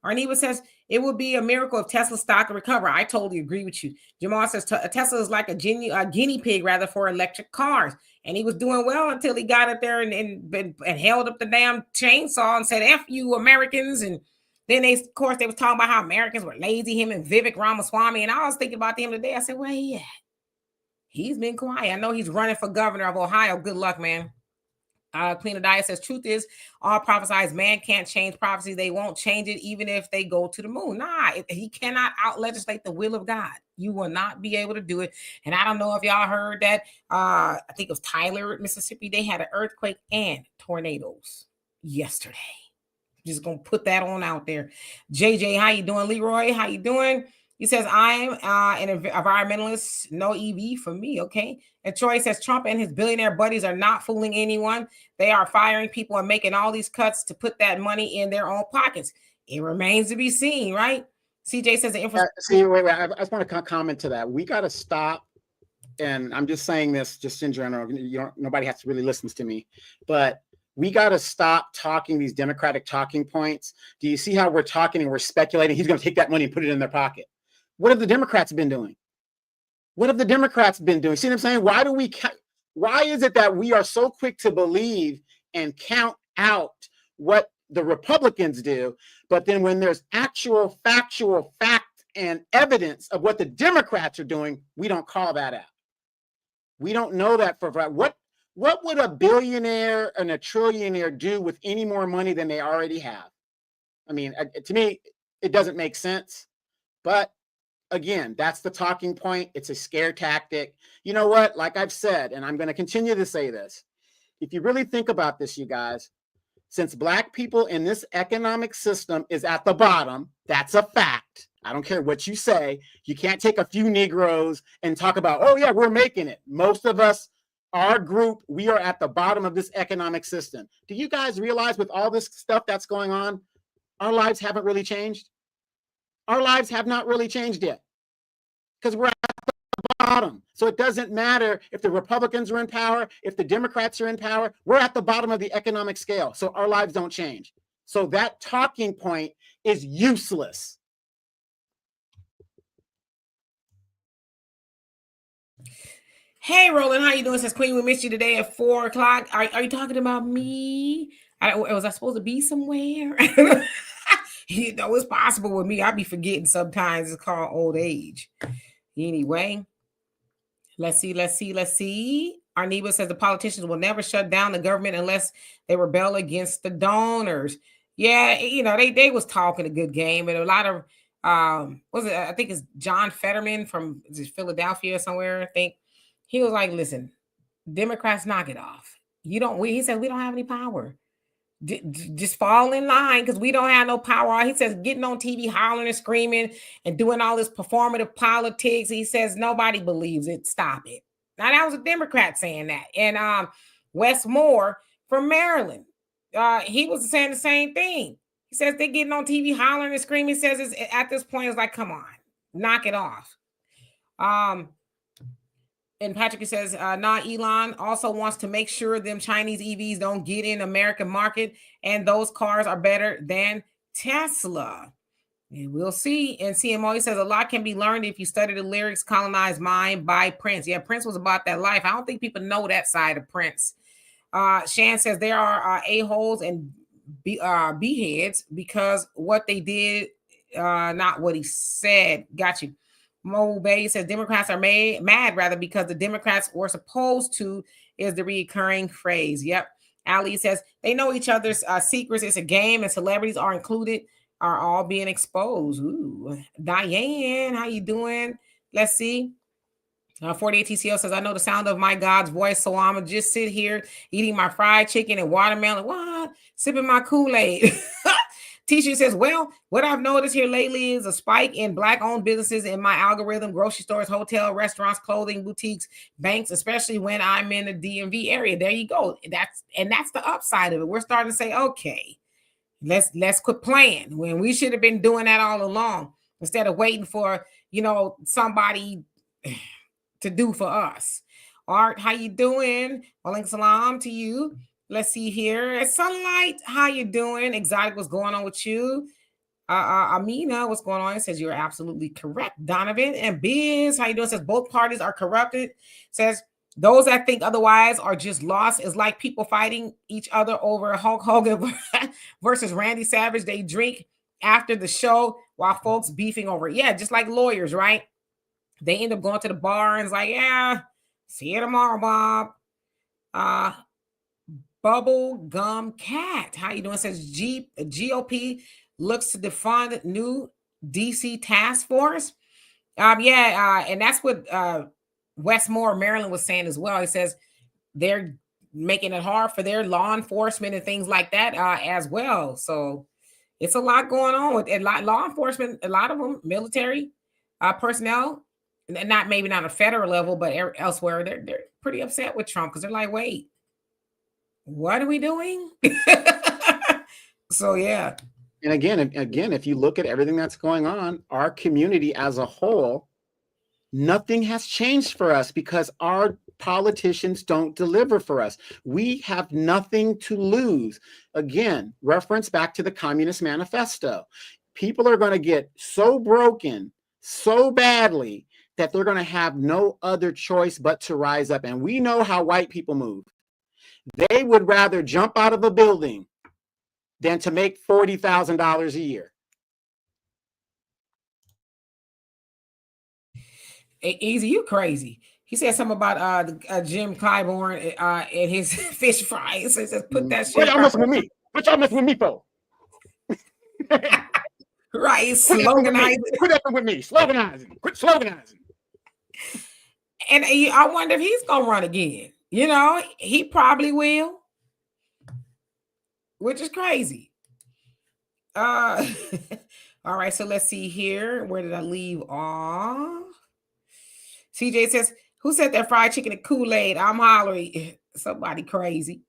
Arneva says, it would be a miracle if Tesla stock could recover. I totally agree with you. Jamal says, Tesla is like a guinea pig, rather, for electric cars. And he was doing well until he got up there and held up the damn chainsaw and said, F you, Americans. And then they was talking about how Americans were lazy, him and Vivek Ramaswamy. And I was thinking about him today. I said, where he at? He's been quiet. I know he's running for governor of Ohio. Good luck, man. Queen of Dia says, truth is, all prophesied man can't change prophecy. They won't change it even if they go to the moon. Nah, he cannot out-legislate the will of God. You will not be able to do it. And I don't know if y'all heard that. I think it was Tyler, Mississippi. They had an earthquake and tornadoes yesterday. Just gonna put that on out there. JJ, how you doing? Leroy, how you doing? He says, I'm an environmentalist, no EV for me, okay? And Troy says, Trump and his billionaire buddies are not fooling anyone. They are firing people and making all these cuts to put that money in their own pockets. It remains to be seen, right? CJ says the infrastructure. Wait. I just want to comment to that. We got to stop, and I'm just saying this just in general. Nobody has to really listen to me, but we got to stop talking these Democratic talking points. Do you see how we're talking and we're speculating he's going to take that money and put it in their pocket? What have the Democrats been doing? What have the Democrats been doing? See what I'm saying? Why is it that we are so quick to believe and count out what the Republicans do, but then when there's actual factual fact and evidence of what the Democrats are doing, we don't call that out? We don't know that for what would a billionaire and a trillionaire do with any more money than they already have? I mean, to me, it doesn't make sense, but again, that's the talking point. It's a scare tactic. You know what? Like I've said, and I'm going to continue to say this. If you really think about this, you guys, since Black people in this economic system is at the bottom, that's a fact. I don't care what you say. You can't take a few Negroes and talk about, oh yeah, we're making it. Most of us, our group, we are at the bottom of this economic system. Do you guys realize with all this stuff that's going on, our lives haven't really changed? Our lives have not really changed yet because we're at the bottom. So it doesn't matter if the Republicans are in power, if the Democrats are in power, we're at the bottom of the economic scale. So our lives don't change. So that talking point is useless. Hey, Roland, how you doing? Says Queen, we missed you today at 4 o'clock. Are you talking about me? Was I supposed to be somewhere? It's possible with me. I be forgetting sometimes. It's called old age. Anyway, let's see. Our neighbor says the politicians will never shut down the government unless they rebel against the donors. Yeah, they was talking a good game, and a lot of I think it's John Fetterman from Philadelphia somewhere. I think he was like, listen, Democrats, knock it off. He said, we don't have any power. Just fall in line because we don't have no power. He says getting on TV hollering and screaming and doing all this performative politics. He says nobody believes it. Stop it. Now that was a Democrat saying that. And Wes Moore from Maryland, he was saying the same thing. He says they're getting on TV hollering and screaming. He says at this point it's like, come on, knock it off. And Patrick says, nah, Elon also wants to make sure them Chinese EVs don't get in American market, and those cars are better than Tesla. And we'll see. And CMO, he says, a lot can be learned if you study the lyrics Colonized Mind by Prince. Yeah, Prince was about that life. I don't think people know that side of Prince. Shan says there are A-holes and B-heads because what they did, not what he said. Got you. Mo Bay says Democrats are mad rather because the Democrats were supposed to is the recurring phrase. Yep. Ali says they know each other's secrets. It's a game and celebrities are included, are all being exposed. Ooh. Diane, how you doing? Let's see. 48 TCO says, I know the sound of my God's voice, so I'm going to just sit here eating my fried chicken and watermelon. What? Sipping my Kool-Aid. Tisha says, well, what I've noticed here lately is a spike in Black-owned businesses in my algorithm, grocery stores, hotel, restaurants, clothing, boutiques, banks, especially when I'm in the DMV area. There you go. That's the upside of it. We're starting to say, okay, let's quit playing when we should have been doing that all along instead of waiting for, somebody to do for us. Art, how you doing? Walaikum salam to you. Let's see here. Sunlight, how you doing? Exotic, what's going on with you? Amina, what's going on? It says you're absolutely correct. Donovan and Biz, how you doing? It says both parties are corrupted. It says those that think otherwise are just lost. It's like people fighting each other over Hulk Hogan versus Randy Savage. They drink after the show while folks beefing over it. Yeah, just like lawyers, right? They end up going to the bar and it's like, yeah, see you tomorrow, Bob. Bubble Gum Cat, how you doing? It says GOP looks to defund new DC task force. And that's what Westmore, Maryland was saying as well. He says they're making it hard for their law enforcement and things like that as well. So it's a lot going on with a lot law enforcement, a lot of them military personnel, and not a federal level, but elsewhere. They're pretty upset with Trump because they're like, wait, what are we doing? So yeah. And again, if you look at everything that's going on, our community as a whole, nothing has changed for us because our politicians don't deliver for us. We have nothing to lose. Again, reference back to the Communist Manifesto. People are going to get so broken so badly that they're going to have no other choice but to rise up. And we know how white people move. They would rather jump out of a building than to make $40,000 a year. Easy, you crazy. He said something about Jim Clyburn and his fish fries. So he says, put that shit. What y'all messing with me? What y'all messing with me for? Right, sloganizing. Quit effing with me. Sloganizing. Quit sloganizing. And I wonder if he's gonna run again. He probably will, which is crazy. All right, so let's see here. Where did I leave off? CJ says, who said that fried chicken and Kool-Aid? I'm hollering. Somebody crazy.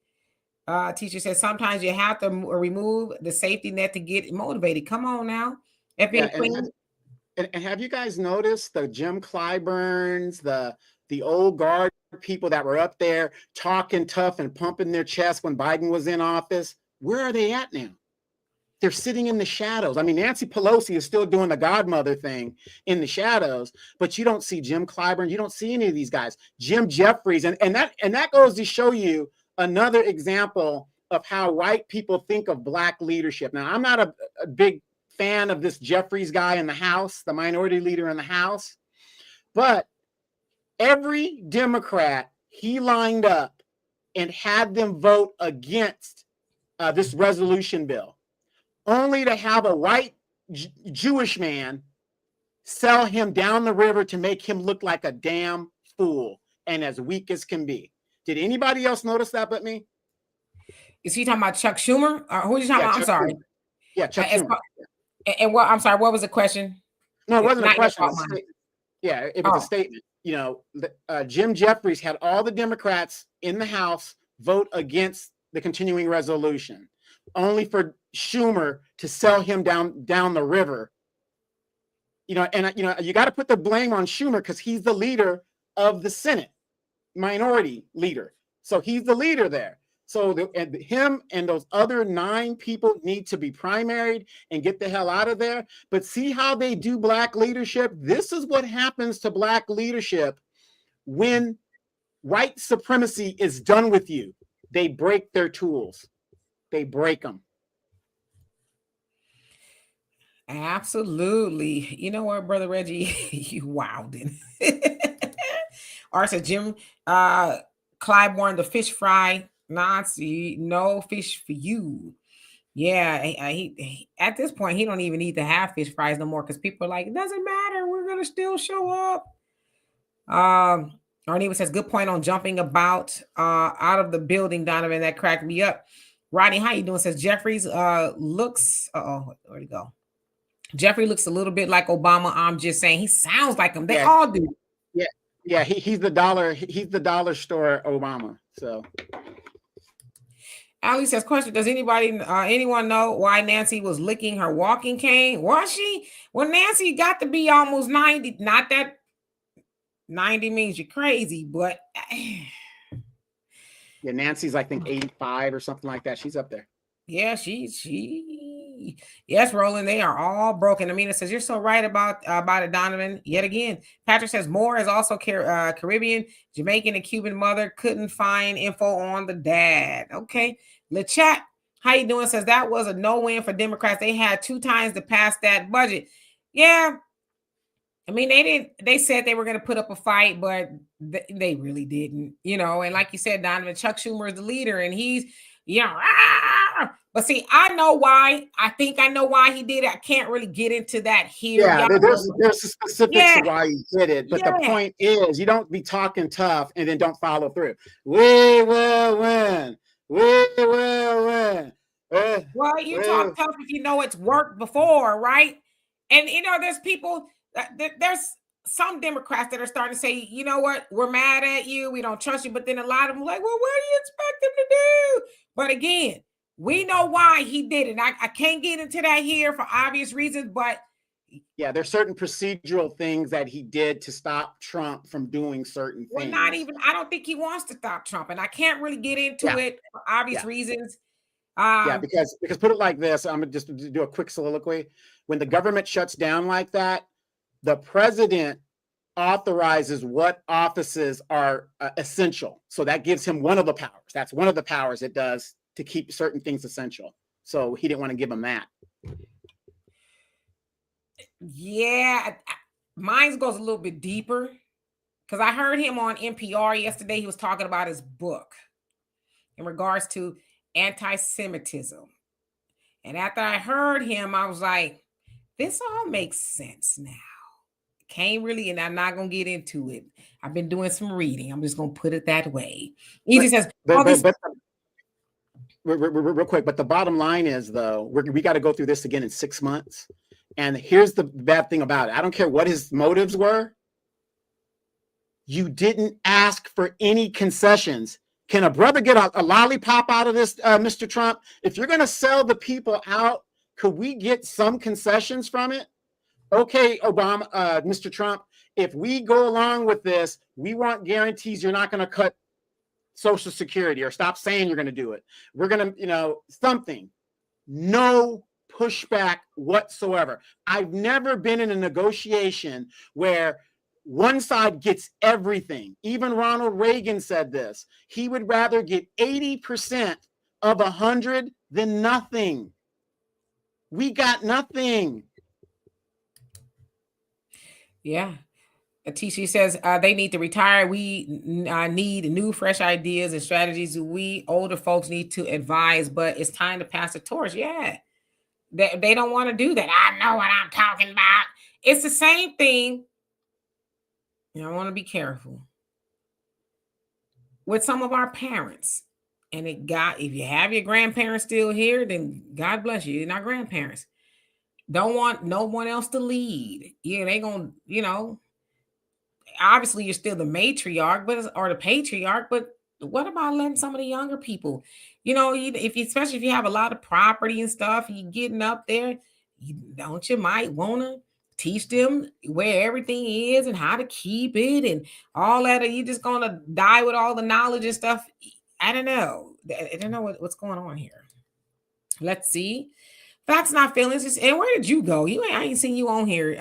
Teacher says, sometimes you have to remove the safety net to get motivated. Come on now. And have you guys noticed the Jim Clyburns, the old guard people that were up there talking tough and pumping their chest when Biden was in office? Where are they at now? They're sitting in the shadows. I mean, Nancy Pelosi is still doing the godmother thing in the shadows, but you don't see Jim Clyburn. You don't see any of these guys. Jim Jeffries. And that goes to show you another example of how white people think of Black leadership. Now, I'm not a big fan of this Jeffries guy in the House, the minority leader in the House, but every Democrat he lined up and had them vote against this resolution bill, only to have a white Jewish man sell him down the river to make him look like a damn fool and as weak as can be. Did anybody else notice that but me? Is he talking about Chuck Schumer? Who are you talking about? I'm Chuck sorry. Schumer. Yeah, Chuck Schumer. And what? I'm sorry. What was the question? No, it wasn't a Not your question. fault, mine. Yeah, it was a statement. You know, Jim Jeffries had all the Democrats in the House vote against the continuing resolution, only for Schumer to sell him down the river. You know, and you got to put the blame on Schumer because he's the leader of the Senate, minority leader. So he's the leader there. So him and those other 9 people need to be primaried and get the hell out of there. But see how they do black leadership? This is what happens to black leadership when white supremacy is done with you. They break their tools. They break them. Absolutely. You know what, Brother Reggie? You wildin'. Or said Jim Clyburn, the fish fry Nazi, no fish for you. Yeah, he at this point he don't even need to have fish fries no more because people are like, it doesn't matter, we're gonna still show up. Arneva says, good point on jumping about out of the building, Donovan. That cracked me up. Rodney, how you doing? Says Jeffries looks. Where'd he go? Jeffrey looks a little bit like Obama. I'm just saying he sounds like him. They all do. Yeah, he's the dollar store Obama. So Ali says, question, does anyone know why Nancy was licking her walking cane? Was she? Well, Nancy got to be almost 90. Not that 90 means you're crazy, but yeah, Nancy's I think 85 or something like that. She's up there. Yeah, yes, Roland, they are all broken. Amina says, you're so right about it, Donovan. Yet again, Patrick says Moore is also Caribbean, Jamaican, and Cuban mother. Couldn't find info on the dad. Okay. LeChat, how you doing? Says that was a no-win for Democrats. They had 2 times to pass that budget. Yeah. I mean, they said they were going to put up a fight, but they really didn't, and like you said, Donovan, Chuck Schumer is the leader and he's, but see, I know why. I think I know why he did it. I can't really get into that here. Yeah, there's a specifics of why he did it. But the point is, you don't be talking tough and then don't follow through. We will win. We will win. Well, you talk tough if you know it's worked before, right? And, there's people, there's some Democrats that are starting to say, you know what, we're mad at you. We don't trust you. But then a lot of them are like, well, what do you expect him to do? But again, we know why he did it. I can't get into that here for obvious reasons, but yeah, there's certain procedural things that he did to stop Trump from doing certain things. Well, not even, I don't think he wants to stop Trump, and I can't really get into it for obvious reasons. Because put it like this, I'm gonna just do a quick soliloquy. When the government shuts down like that, the president authorizes what offices are essential. So that gives him one of the powers. That's one of the powers it does to keep certain things essential. So he didn't want to give him that. Yeah, mine goes a little bit deeper because I heard him on NPR yesterday. He was talking about his book in regards to anti-Semitism. And after I heard him, I was like, this all makes sense now. Can't really, and I'm not going to get into it. I've been doing some reading. I'm just going to put it that way. He just says, real quick, but the bottom line is, though, we got to go through this again in 6 months. And here's the bad thing about it. I don't care what his motives were. You didn't ask for any concessions. Can a brother get a lollipop out of this, Mr. Trump? If you're going to sell the people out, could we get some concessions from it? Okay, Obama, Mr. Trump, if we go along with this, we want guarantees you're not going to cut Social Security or stop saying you're going to do it. We're going to, something. No pushback whatsoever. I've never been in a negotiation where one side gets everything. Even Ronald Reagan said this. He would rather get 80% of 100 than nothing. We got nothing. Yeah. TC says they need to retire. We need new, fresh ideas and strategies. We older folks need to advise, but it's time to pass the torch. Yeah. They don't want to do that. I know what I'm talking about. It's the same thing. I want to be careful. with some of our parents. And if you have your grandparents still here, then God bless you. You're not grandparents. Don't want no one else to lead. Yeah, they gonna, obviously you're still the matriarch, or the patriarch, but what about letting some of the younger people, especially if you have a lot of property and stuff, you getting up there, you might want to teach them where everything is and how to keep it and all that. Are you just gonna die with all the knowledge and stuff? I don't know. I don't know what's going on here. Let's see. Facts, not feelings. And where did you go? I ain't seen you on here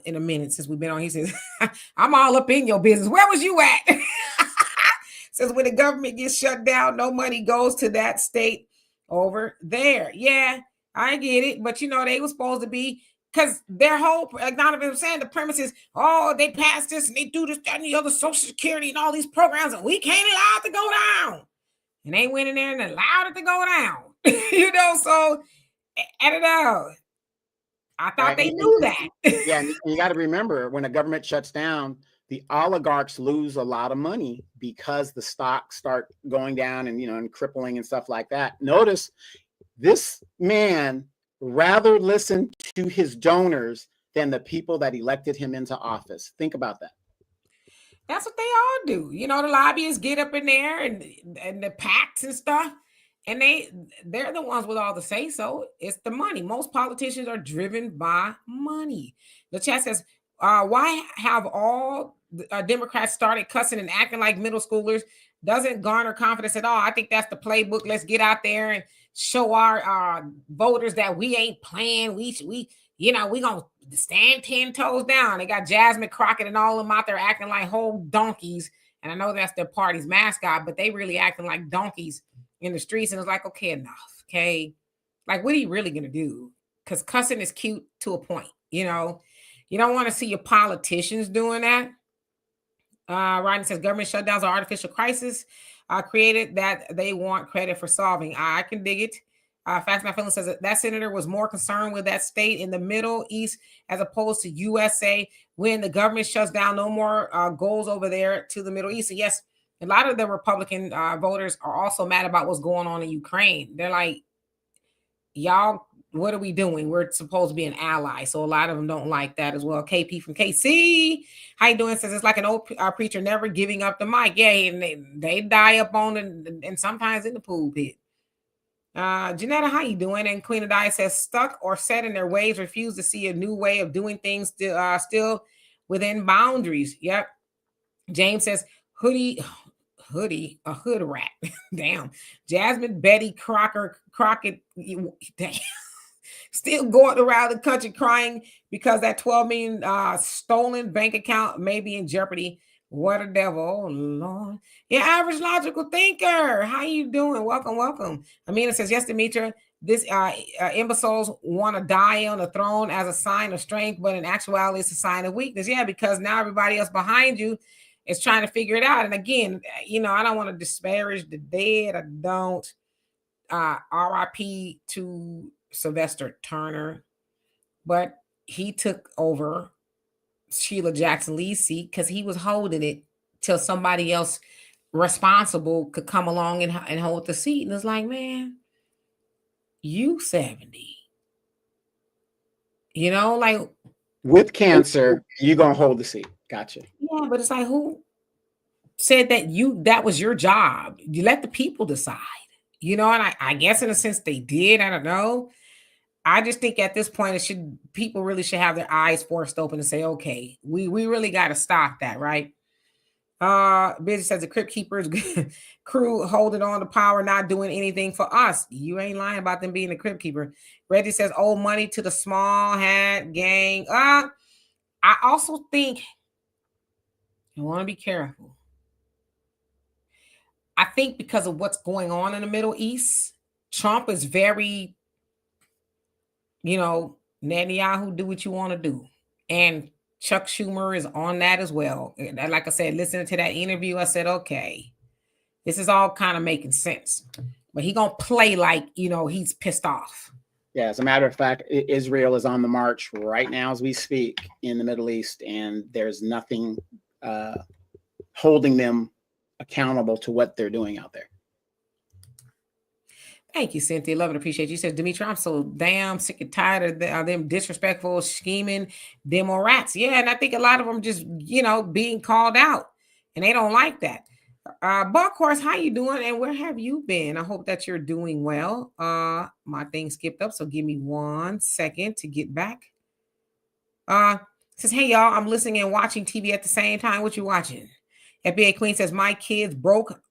in a minute since we've been on here. Since I'm all up in your business. Where was you at? Says when the government gets shut down, no money goes to that state over there. Yeah, I get it. But they were supposed to be, because their whole, like Donovan was saying, the premise is, oh, they passed this and they do this, that, and the other, Social Security and all these programs, and we can't allow it to go down. And they went in there and allowed it to go down. So I don't know. I thought they knew that. Yeah, and you got to remember, when a government shuts down, the oligarchs lose a lot of money because the stocks start going down and crippling and stuff like that. Notice this man rather listened to his donors than the people that elected him into office. Think about that. That's what they all do. The lobbyists get up in there and the PACs and stuff. And they're the ones with all the say so. It's the money. Most politicians are driven by money. The chat says, why have all Democrats started cussing and acting like middle schoolers? Doesn't garner confidence at all. I think that's the playbook. Let's get out there and show our voters that we ain't playing. We gonna stand 10 toes down. They got Jasmine Crockett and all of them out there acting like whole donkeys. And I know that's their party's mascot, but they really acting like donkeys in the streets. And it's like, okay, enough. Okay. Like, what are you really going to do? Because cussing is cute to a point. You don't want to see your politicians doing that. Rodney says government shutdowns are artificial crisis created that they want credit for solving. I can dig it. Facts My Feelings says that senator was more concerned with that state in the Middle East as opposed to USA. When the government shuts down, no more goes over there to the Middle East. So yes, a lot of the Republican voters are also mad about what's going on in Ukraine. They're like, y'all, what are we doing? We're supposed to be an ally. So a lot of them don't like that as well. KP from KC, how you doing? Says it's like an old preacher never giving up the mic. Yeah, and they die up on and sometimes in the pool pit. Janetta, how you doing? And Queen of Dia says stuck or set in their ways, refuse to see a new way of doing things still within boundaries. Yep. James says hoodie, a hood rat. Damn. Jasmine Betty Crockett, damn. Still going around the country crying because that 12 million stolen bank account may be in jeopardy. What a devil. Oh, Lord. Yeah, average logical thinker. How you doing? Welcome. Amina says, yes, Demetra, this imbeciles want to die on the throne as a sign of strength, but in actuality, it's a sign of weakness. Yeah, because now everybody else behind you is trying to figure it out. And again, I don't want to disparage the dead. I don't. RIP to Sylvester Turner, but he took over Sheila Jackson Lee's seat because he was holding it till somebody else responsible could come along and hold the seat. And it's like, man, you 70, like with cancer, you're gonna hold the seat. Gotcha. Yeah, but it's like, who said that was your job? You let the people decide, and I guess in a sense they did. I don't know. I just think at this point, people really should have their eyes forced open and say, okay, we really got to stop that, right? Busy says the Crypt Keepers crew holding on to power, not doing anything for us. You ain't lying about them being a Crypt Keeper. Reggie says, owe money to the small hat gang. I also think you want to be careful. I think because of what's going on in the Middle East, Trump is very, Netanyahu, do what you want to do. And Chuck Schumer is on that as well. And like I said, listening to that interview, I said, okay, this is all kind of making sense. But he going to play like, he's pissed off. Yeah, as a matter of fact, Israel is on the march right now as we speak in the Middle East, and there's nothing holding them accountable to what they're doing out there. Thank you, Cynthia. Love and appreciate you. Says Demetri, I'm so damn sick and tired of them disrespectful, scheming demo rats. Yeah, and I think a lot of them just, being called out, and they don't like that. But of course, how you doing and where have you been? I hope that you're doing well. My thing skipped up, so give me 1 second to get back. Says, hey y'all, I'm listening and watching TV at the same time. What you watching? FBA Queen says, my kids broke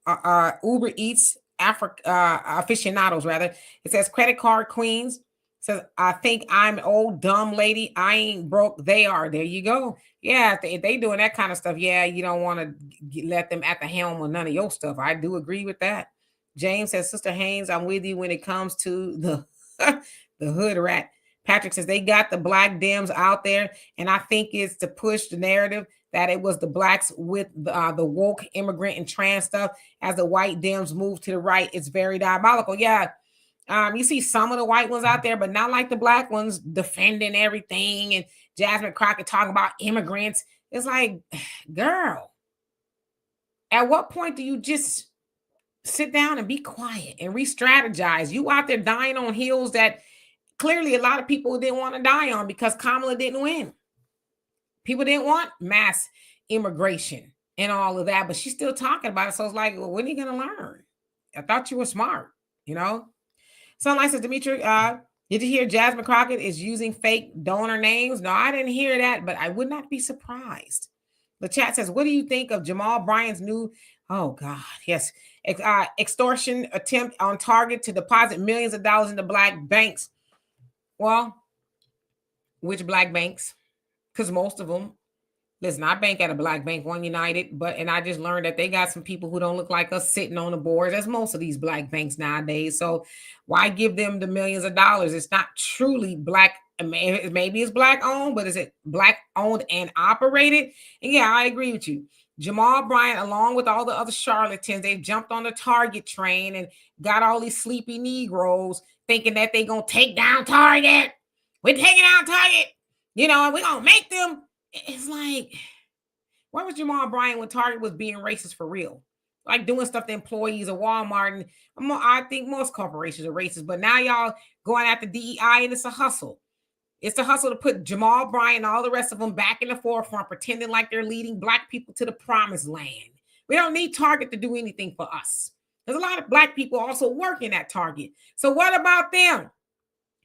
Uber Eats aficionados, rather. It says credit card queens. Says, I think I'm an old dumb lady. I ain't broke. They are. There you go. Yeah, if they doing that kind of stuff, yeah, you don't want to let them at the helm of none of your stuff. I do agree with that. James says, Sister Haynes, I'm with you when it comes to the the hood rat. Patrick says they got the black Dems out there, and I think it's to push the narrative that it was the blacks with the woke immigrant and trans stuff. As the white Dems move to the right, it's very diabolical. Yeah, you see some of the white ones out there, but not like the black ones defending everything. And Jasmine Crockett talking about immigrants. It's like, girl, at what point do you just sit down and be quiet and re-strategize? You out there dying on hills that clearly a lot of people didn't want to die on because Kamala didn't win. People didn't want mass immigration and all of that, but she's still talking about it. So it's like, well, when are you going to learn? I thought you were smart, Sunlight says, Demetri, did you hear Jasmine Crockett is using fake donor names? No, I didn't hear that, but I would not be surprised. The chat says, what do you think of Jamal Bryant's new, oh God, yes, extortion attempt on target to deposit millions of dollars into black banks? Well, which black banks? Because most of them, listen, I bank at a black bank, One United, and I just learned that they got some people who don't look like us sitting on the boards. That's most of these black banks nowadays. So why give them the millions of dollars? It's not truly black. Maybe it's black owned, but is it black owned and operated? And yeah, I agree with you. Jamal Bryant, along with all the other charlatans, they've jumped on the Target train and got all these sleepy Negroes thinking that they're going to take down Target. We're taking down Target. And we're going to make them. It's like, where was Jamal Bryant when Target was being racist for real? Like doing stuff to employees of Walmart. And I think most corporations are racist, but now y'all going after DEI and it's a hustle. It's a hustle to put Jamal Bryant and all the rest of them back in the forefront, pretending like they're leading black people to the promised land. We don't need Target to do anything for us. There's a lot of black people also working at Target. So what about them?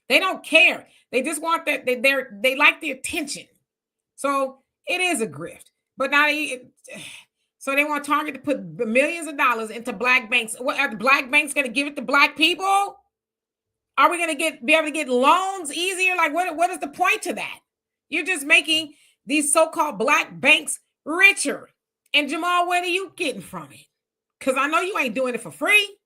They don't care. They just want that. They like the attention. So it is a grift. But now so they want Target to put millions of dollars into black banks. What are the black banks going to give it to black people? Are we going to be able to get loans easier? Like what is the point to that? You're just making these so-called black banks richer. And Jamal, what are you getting from it? Because I know you ain't doing it for free.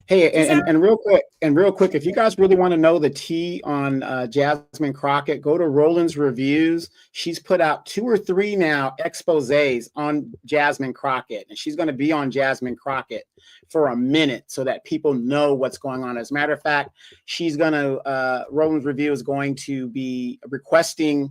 Hey, and real quick, if you guys really want to know the tea on Jasmine Crockett, go to Roland's Reviews. She's put out 2 or 3 now exposés on Jasmine Crockett, and she's going to be on Jasmine Crockett for a minute so that people know what's going on. As a matter of fact, Roland's Review is going to be requesting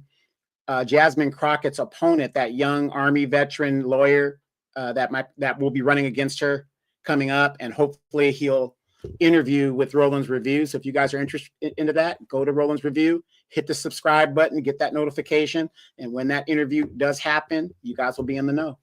Jasmine Crockett's opponent, that young Army veteran lawyer that will be running against her, coming up, and hopefully he'll interview with Roland's Review. So if you guys are interested into that, go to Roland's Review, hit the subscribe button, get that notification. And when that interview does happen, you guys will be in the know.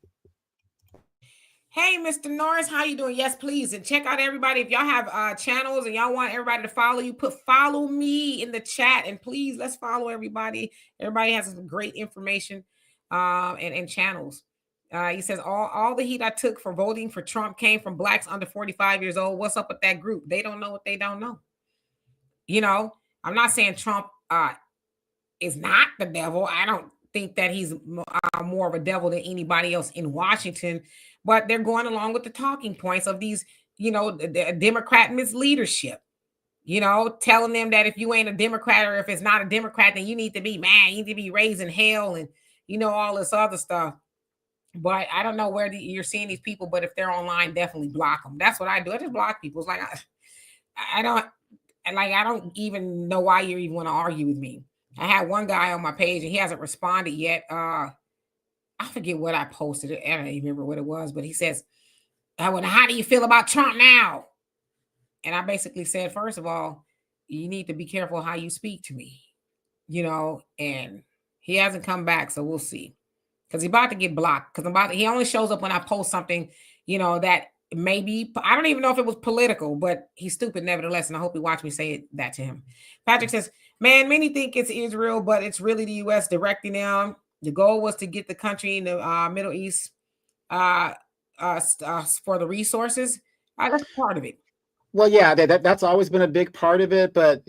Hey, Mr. Norris, how you doing? Yes, please. And check out everybody. If y'all have channels and y'all want everybody to follow you, put follow me in the chat. And please, let's follow everybody. Everybody has some great information and channels. He says, all the heat I took for voting for Trump came from blacks under 45 years old. What's up with that group? They don't know what they don't know. I'm not saying Trump is not the devil. I don't think that he's more of a devil than anybody else in Washington, but they're going along with the talking points of these, the Democrat misleadership, telling them that if you ain't a Democrat or if it's not a Democrat, then you need to be mad. You need to be raised in hell and, all this other stuff. But I don't know where you're seeing these people, but if they're online, definitely block them. That's what I do. I just block people. It's like, I don't even know why you even want to argue with me. I had one guy on my page and he hasn't responded yet. I forget what I posted. I don't even remember what it was, but he says, how do you feel about Trump now? And I basically said, first of all, you need to be careful how you speak to me, and he hasn't come back, so we'll see. Because he's about to get blocked. Because he only shows up when I post something, that maybe, I don't even know if it was political, but he's stupid nevertheless. And I hope he watch me say that to him. Patrick says, man, many think it's Israel, but it's really the U.S. directing them. The goal was to get the country in the Middle East for the resources. That's part of it. Well, yeah, that's always been a big part of it, but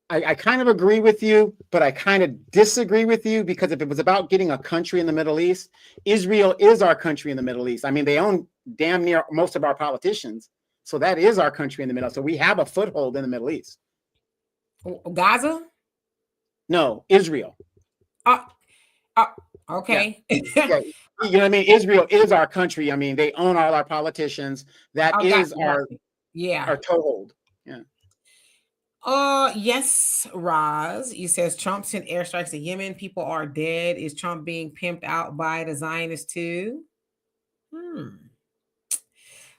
I kind of agree with you, but I kind of disagree with you, because if it was about getting a country in the Middle East, Israel is our country in the Middle East. I mean, they own damn near most of our politicians. So that is our country in the Middle East. So we have a foothold in the Middle East. Gaza? No, Israel. Okay. Yeah. You know what I mean? Israel is our country. I mean, they own all our politicians. That is our toehold. Yeah. Yes, Roz. He says Trump sent airstrikes to Yemen. People are dead. Is Trump being pimped out by the Zionists too?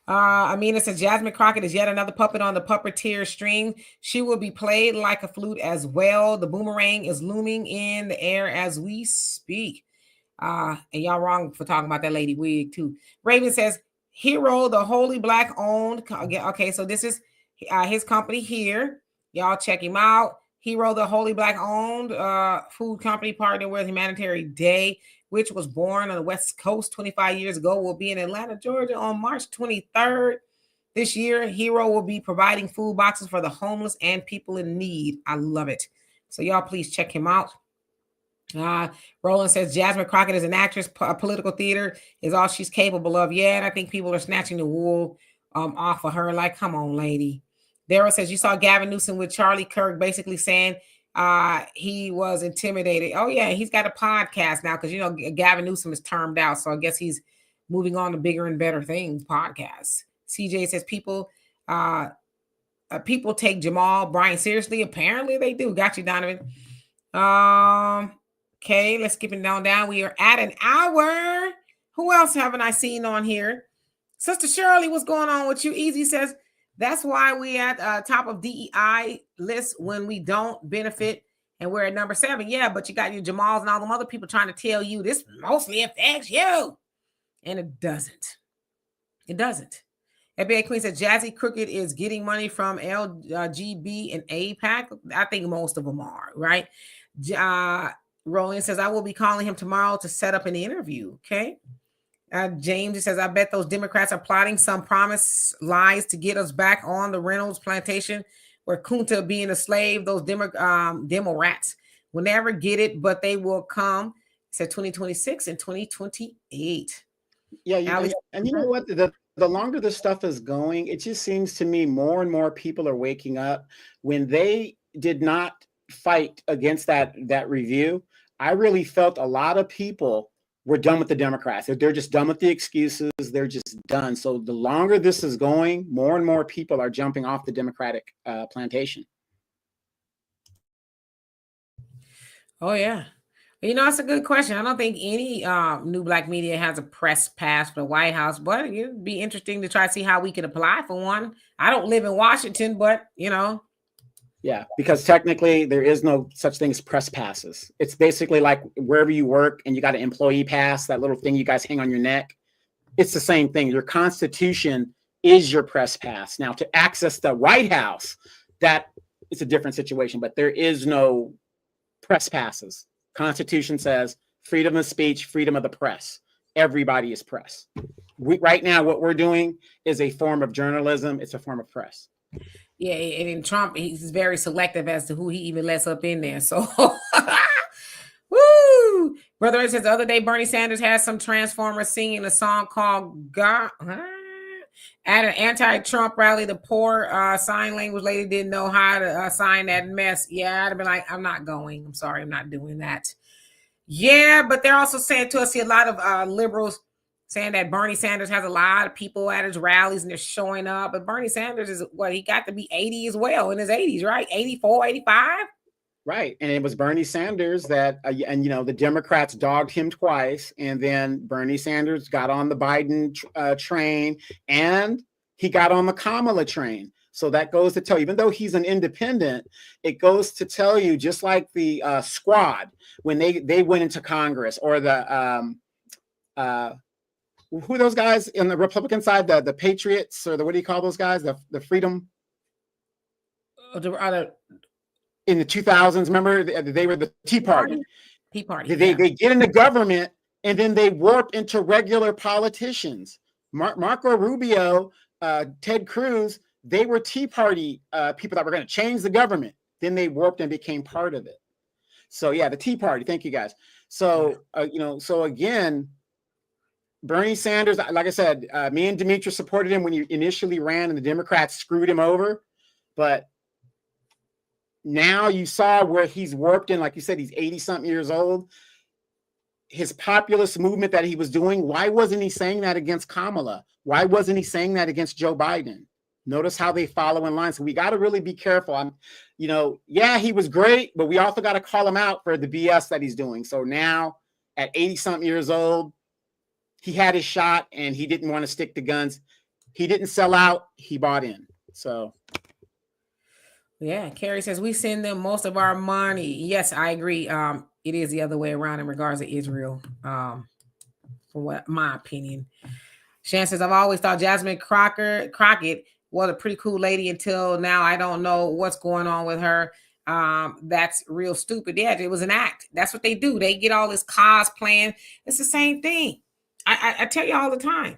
Amina says Jasmine Crockett is yet another puppet on the puppeteer string. She will be played like a flute as well. The boomerang is looming in the air as we speak. And y'all wrong for talking about that lady wig too. Raven says Hero, the Holy Black owned. Okay, so this is his company here. Y'all check him out. Hero, the Holy Black owned food company partner with Humanitarian Day, which was born on the West Coast 25 years ago, will be in Atlanta, Georgia on March 23rd. This year, Hero will be providing food boxes for the homeless and people in need. I love it. So y'all please check him out. Roland says Jasmine Crockett is an actress. Political theater is all she's capable of. Yeah, and I think people are snatching the wool off of her. Like, come on, lady. Daryl says you saw Gavin Newsom with Charlie Kirk basically saying he was intimidated. Oh, yeah, he's got a podcast now because, Gavin Newsom is termed out. So I guess he's moving on to bigger and better things podcasts. CJ says people take Jamal Bryant seriously. Apparently they do. Got you, Donovan. Okay, let's skip it down. We are at an hour. Who else haven't I seen on here? Sister Shirley, what's going on with you? Easy says, that's why we at top of DEI list when we don't benefit, and we're at number 7. Yeah, but you got your Jamals and all them other people trying to tell you this mostly affects you. And it doesn't. It doesn't. NBA Queen said Jazzy Crooked is getting money from LGB and APAC. I think most of them are, right? Roland says, I will be calling him tomorrow to set up an interview. Okay. James says, I bet those Democrats are plotting some promise lies to get us back on the Reynolds plantation where Kunta being a slave. Those demo rats will never get it, but they will come. It said 2026 and 2028. Yeah. And you know what? The longer this stuff is going, it just seems to me more and more people are waking up. When they did not fight against that review, I really felt a lot of people were done with the Democrats. They're just done with the excuses. They're just done. So the longer this is going, more and more people are jumping off the Democratic plantation. Oh, yeah. It's a good question. I don't think any new black media has a press pass for the White House, but it'd be interesting to try to see how we can apply for one. I don't live in Washington, but, Yeah, because technically there is no such thing as press passes. It's basically like wherever you work and you got an employee pass, that little thing you guys hang on your neck. It's the same thing. Your Constitution is your press pass. Now, to access the White House, that is a different situation, but there is no press passes. Constitution says freedom of speech, freedom of the press. Everybody is press. Right now, what we're doing is a form of journalism. It's a form of press. Yeah, and in Trump, he's very selective as to who he even lets up in there. So, woo! Brother Ed says the other day, Bernie Sanders had some Transformers singing a song called God. At an anti-Trump rally, the poor sign language lady didn't know how to sign that mess. Yeah, I'd have been like, I'm not going. I'm sorry, I'm not doing that. Yeah, but they're also saying to us, see a lot of liberals saying that Bernie Sanders has a lot of people at his rallies and they're showing up. But Bernie Sanders is he got to be 80 as well, in his 80s, right? 84, 85? Right. And it was Bernie Sanders that, and the Democrats dogged him twice. And then Bernie Sanders got on the Biden train, and he got on the Kamala train. So that goes to tell you, even though he's an independent, it goes to tell you, just like the squad, when they went into Congress, or the, who are those guys in the Republican side, the Patriots, or what do you call those guys? The Freedom. In the 2000s, remember, they were the Tea Party. Tea Party. They get into government, and then they warp into regular politicians. Marco Rubio, Ted Cruz, they were Tea Party people that were going to change the government. Then they warped and became part of it. So yeah, the Tea Party. Thank you guys. So so again, Bernie Sanders, like I said, me and Demetrius supported him when he initially ran, and the Democrats screwed him over, but now you saw where he's warped in. Like you said, he's 80-something years old. His populist movement that he was doing, why wasn't he saying that against Kamala? Why wasn't he saying that against Joe Biden? Notice how they follow in line. So we got to really be careful. Yeah, he was great, but we also got to call him out for the BS that he's doing. So now at 80-something years old, he had his shot, and he didn't want to stick to guns. He didn't sell out. He bought in. So... Yeah, Carrie says we send them most of our money. Yes, I agree. It is the other way around in regards to Israel. For what my opinion. Shan says, I've always thought Jasmine Crockett was a pretty cool lady until now. I don't know what's going on with her. That's real stupid. Yeah, it was an act. That's what they do. They get all this cosplaying. It's the same thing. I tell you all the time.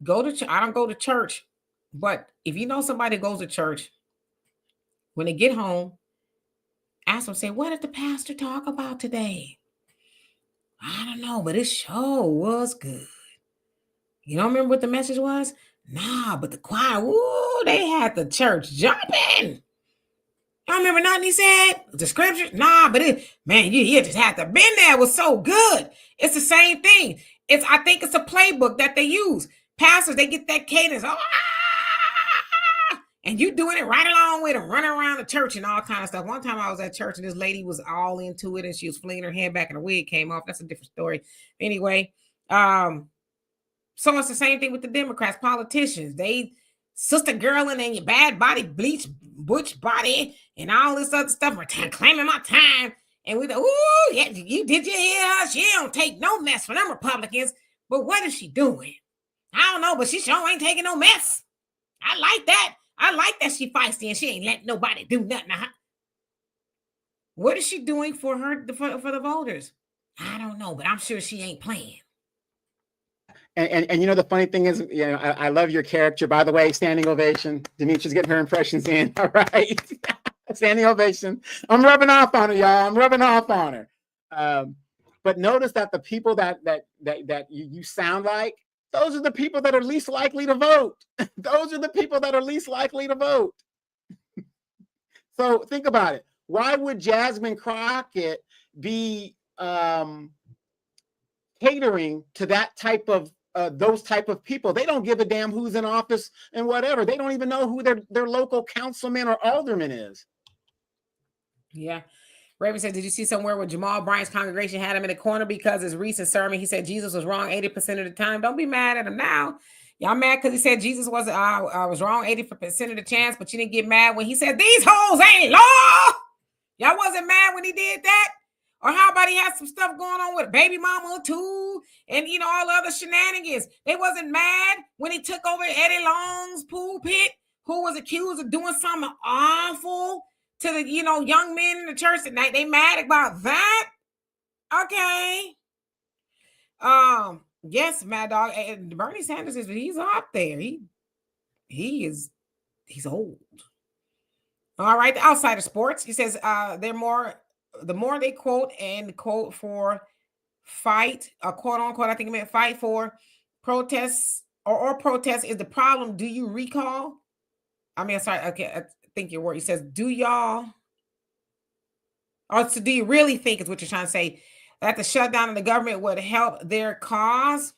I don't go to church, but if you know somebody who goes to church, when they get home, ask them, say, what did the pastor talk about today? I don't know, but it sure was good. You don't remember what the message was? Nah, but the choir, woo, they had the church jumping. Y'all remember nothing he said? The scripture? Nah, but you just had to been there. It was so good. It's the same thing. I think it's a playbook that they use. Pastors, they get that cadence. And you doing it right along with them, running around the church and all kind of stuff. One time I was at church, and this lady was all into it, and she was flinging her hair back and her wig came off. That's a different story. Anyway, so it's the same thing with the Democrats, politicians. They sister girling and your bad body, bleach, butch body, and all this other stuff. Claiming my time. And we go, ooh, yeah, you hear her? She don't take no mess for them Republicans. But what is she doing? I don't know, but she sure ain't taking no mess. I like that. I like that she feisty and she ain't letting nobody do nothing. What is she doing for the voters? I don't know, but I'm sure she ain't playing. And the funny thing is, I love your character. By the way, standing ovation. Demetrius getting her impressions in. All right, standing ovation. I'm rubbing off on her, y'all. I'm rubbing off on her. But notice that the people that you sound like, those are the people that are least likely to vote. Those are the people that are least likely to vote. So think about it. Why would Jasmine Crockett be catering to that type of those type of people? They don't give a damn who's in office and whatever. They don't even know who their local councilman or alderman is. Yeah. Raven said, did you see somewhere where Jamal Bryant's congregation had him in a corner because his recent sermon, he said Jesus was wrong 80% of the time? Don't be mad at him now. Y'all mad because he said Jesus was wrong 80% of the chance, but you didn't get mad when he said these hoes ain't law. Y'all wasn't mad when he did that? Or how about he had some stuff going on with baby mama too, and all the other shenanigans? They wasn't mad when he took over Eddie Long's pulpit, who was accused of doing something awful to the young men in the church at night. They mad about that? Okay. Yes, Mad Dog. And Bernie Sanders he's up there. He's old. All right, the outside of sports. He says the more they quote for fight, quote unquote, I think it meant fight for protests or protest is the problem. Do you recall? Okay, I think your word. He says, do y'all? So do you really think is what you're trying to say, that the shutdown of the government would help their cause?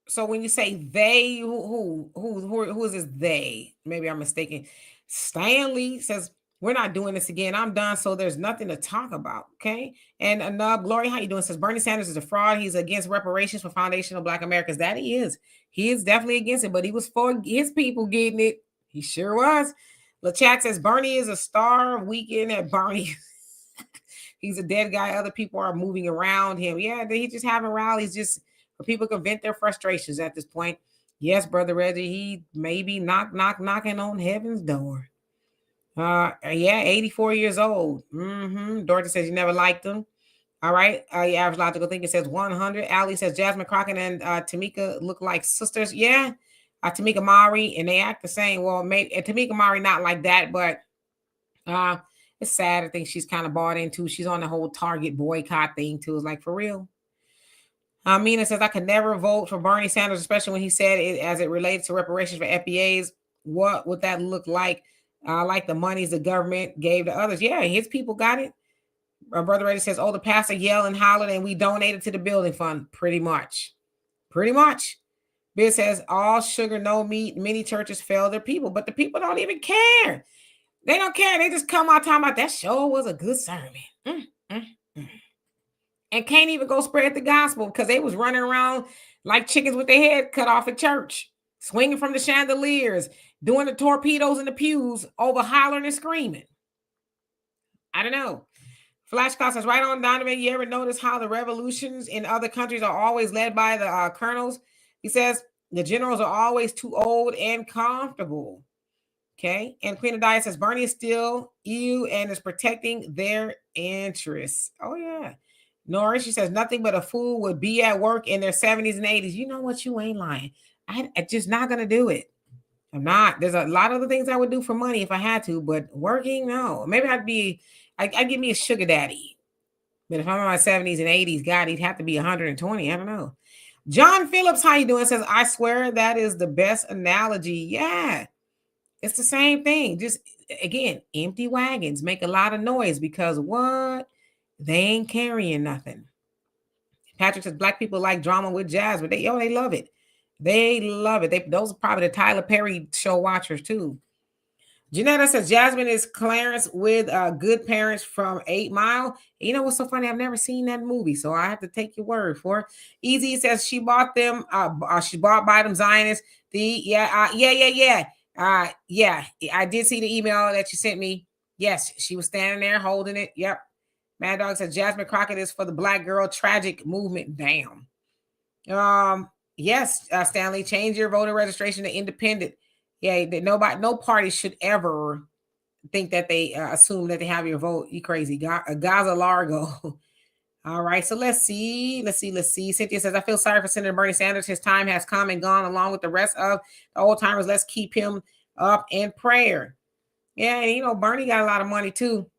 So when you say they, who is this they? Maybe I'm mistaken. Stanley says we're not doing this again. I'm done. So there's nothing to talk about. Okay. And Nub Glory, how you doing? Says Bernie Sanders is a fraud. He's against reparations for foundational Black Americans. That he is. He is definitely against it, but he was for his people getting it. He sure was. LeChat says Bernie is a star weekend at Bernie. He's a dead guy. Other people are moving around him. Yeah, he's just having rallies just for people to vent their frustrations at this point. Yes, Brother Reggie, he may be knocking on heaven's door. Yeah, 84 years old. Dorothy says you never liked him. All right. Your average logical thinking says 100. Ali says Jasmine Crockett and Tamika look like sisters. Yeah. Tamika Mari, and they act the same. Well, maybe Tamika Mari not like that, but it's sad. I think she's kind of bought into. She's on the whole Target boycott thing too. It's like, for real. Mina says I could never vote for Bernie Sanders, especially when he said it as it relates to reparations for FBAs. What would that look like? Like the monies the government gave to others. Yeah, his people got it. Brother Reddy says, oh, the pastor yelled and hollered and we donated to the building fund. Pretty much. Bill says, all sugar, no meat. Many churches fail their people, but the people don't even care. They don't care. They just come out talking about that show was a good sermon. And can't even go spread the gospel because they was running around like chickens with their head cut off at church, swinging from the chandeliers, doing the torpedoes in the pews, over hollering and screaming. I don't know. Flashcast says, right on, Donovan, you ever notice how the revolutions in other countries are always led by the colonels? He says, the generals are always too old and comfortable. Okay. And Queen of Diet says, Bernie is still EU and is protecting their interests. Oh, yeah. Nora, she says, nothing but a fool would be at work in their 70s and 80s. You know what? You ain't lying. I'm just not going to do it. I'm not. There's a lot of other things I would do for money if I had to, but working, no. Maybe I'd give me a sugar daddy. But if I'm in my 70s and 80s, God, he'd have to be 120. I don't know. John Phillips, how you doing? Says, I swear that is the best analogy. Yeah, it's the same thing. Just, again, empty wagons make a lot of noise because what? They ain't carrying nothing. Patrick says, Black people like drama with jazz, but they love it. They love it. Those are probably the Tyler Perry show watchers too. Janetta says Jasmine is Clarence with Good Parents from 8 Mile. You know what's so funny? I've never seen that movie, so I have to take your word for it. Easy says she bought them. She bought by them Zionists. Yeah. I did see the email that you sent me. Yes, she was standing there holding it. Yep. Mad Dog says Jasmine Crockett is for the Black girl tragic movement. Damn. Yes, Stanley, change your voter registration to independent. Yeah, no party should ever think that they assume that they have your vote. You crazy. Gaza Largo. All right, so let's see. Cynthia says, I feel sorry for Senator Bernie Sanders. His time has come and gone along with the rest of the old timers. Let's keep him up in prayer. Yeah, and Bernie got a lot of money too.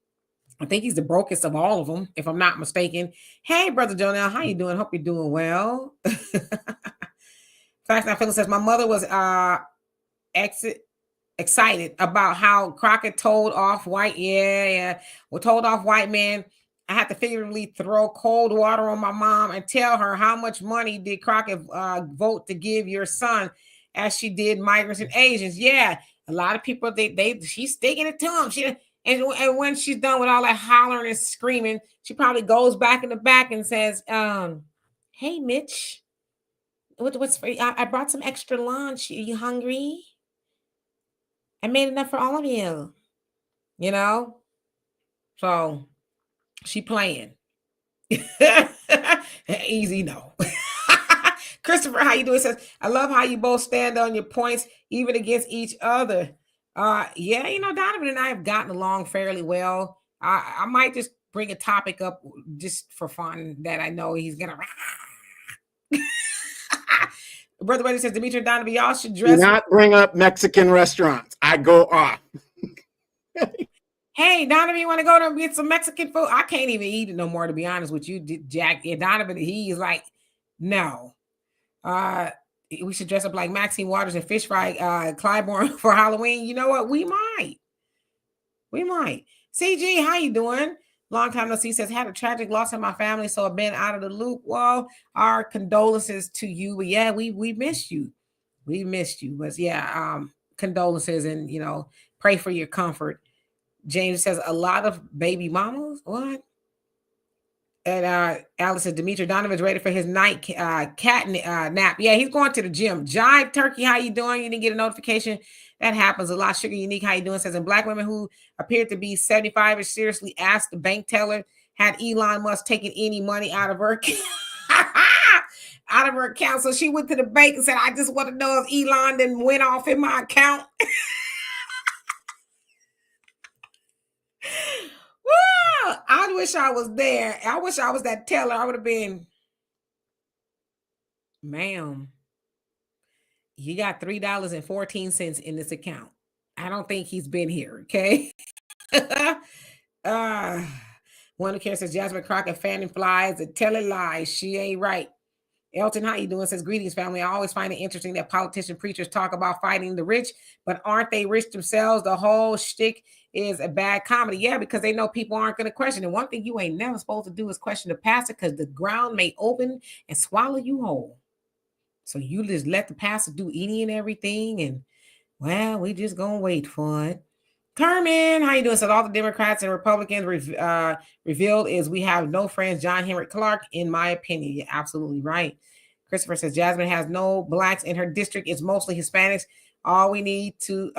I think he's the brokest of all of them, if I'm not mistaken. Hey, Brother Jonell, how you doing? Hope you're doing well. Fact Now Phyllis says, my mother was excited about how Crockett told off white. Told off white men. I had to figuratively throw cold water on my mom and tell her how much money did Crockett vote to give your son, as she did migrants and Asians. Yeah, a lot of people she's sticking it to him. And when she's done with all that hollering and screaming, she probably goes back in the back and says, "Hey, Mitch, what's for you? I brought some extra lunch. Are you hungry? I made enough for all of you." So she playing. Easy, no. Christopher, how you doing? Says, I love how you both stand on your points, even against each other. Donovan and I have gotten along fairly well. I might just bring a topic up just for fun that I know he's gonna. Brother Buddy says, Dimitri and Donovan, y'all should dress. Do not bring up Mexican restaurants. I go off. Hey, Donovan, you want to go to get some Mexican food? I can't even eat it no more, to be honest with you, Jack. Yeah, Donovan, he's like, no. We should dress up like Maxine Waters and Fish Fry Clybourne for Halloween. You know what? We might. CG, how you doing? Long time no see says, had a tragic loss in my family, so I've been out of the loop. Well, our condolences to you. But yeah, we missed you. We missed you. But yeah, condolences, and pray for your comfort. James says a lot of baby mamas. What? And Alice said Demetri Donovan's ready for his night cat nap. Yeah, he's going to the gym. Jive Turkey, how you doing? You didn't get a notification. That happens a lot. Sugar Unique, how you doing? Says, and black women who appeared to be 75 is seriously asked the bank teller, had Elon Musk taken any money out of her out of her account. So she went to the bank and said, I just want to know if Elon then went off in my account. Well, I wish I was there. I wish I was that teller. I would have been, ma'am, you got $3.14 in this account. I don't think he's been here, okay? One who cares says Jasmine Crockett fanning flies and telling lies. She ain't right. Elton, how you doing? Says, greetings, family. I always find it interesting that politician preachers talk about fighting the rich, but aren't they rich themselves? The whole shtick is a bad comedy. Yeah, because they know people aren't going to question it. One thing you ain't never supposed to do is question the pastor, because the ground may open and swallow you whole. So you just let the pastor do any and everything, and well, we just gonna wait for it. Carmen, how you doing? So all the Democrats and Republicans revealed is we have no friends. John Henrik Clark, in my opinion. You're absolutely right. Christopher says Jasmine has no blacks in her district. It's mostly Hispanics. All we need to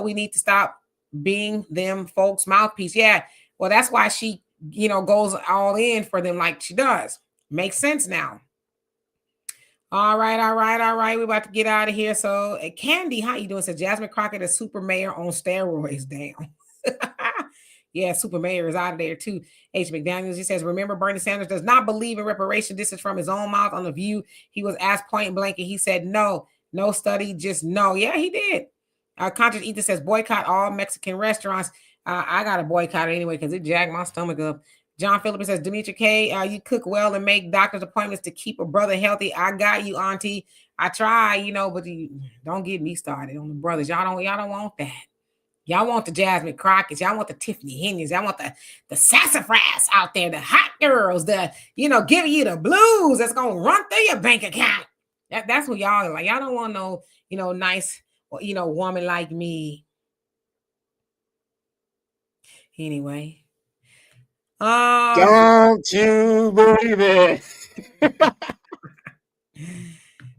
we need to stop being them folks' mouthpiece. Yeah, well, that's why she goes all in for them like she does. Makes sense now. All right. We're about to get out of here. So, Candy, how you doing? Says Jasmine Crockett is super mayor on steroids. Damn. Yeah, super mayor is out of there too. H. McDaniels, he says, remember, Bernie Sanders does not believe in reparation. This is from his own mouth on The View. He was asked point blank, and he said, no study, just no. Yeah, he did. Conscious Ethan says, boycott all Mexican restaurants. I got to boycott it anyway because it jacked my stomach up. John Phillips says, Demetri K, you cook well and make doctor's appointments to keep a brother healthy. I got you, auntie. I try, but you don't get me started on the brothers. Y'all don't want that. Y'all want the Jasmine Crockett's. Y'all want the Tiffany Henneys. Y'all want the sassafras out there, the hot girls, giving you the blues that's going to run through your bank account. That's what y'all are like. Y'all don't want no, nice, woman like me. Anyway. Don't you believe it?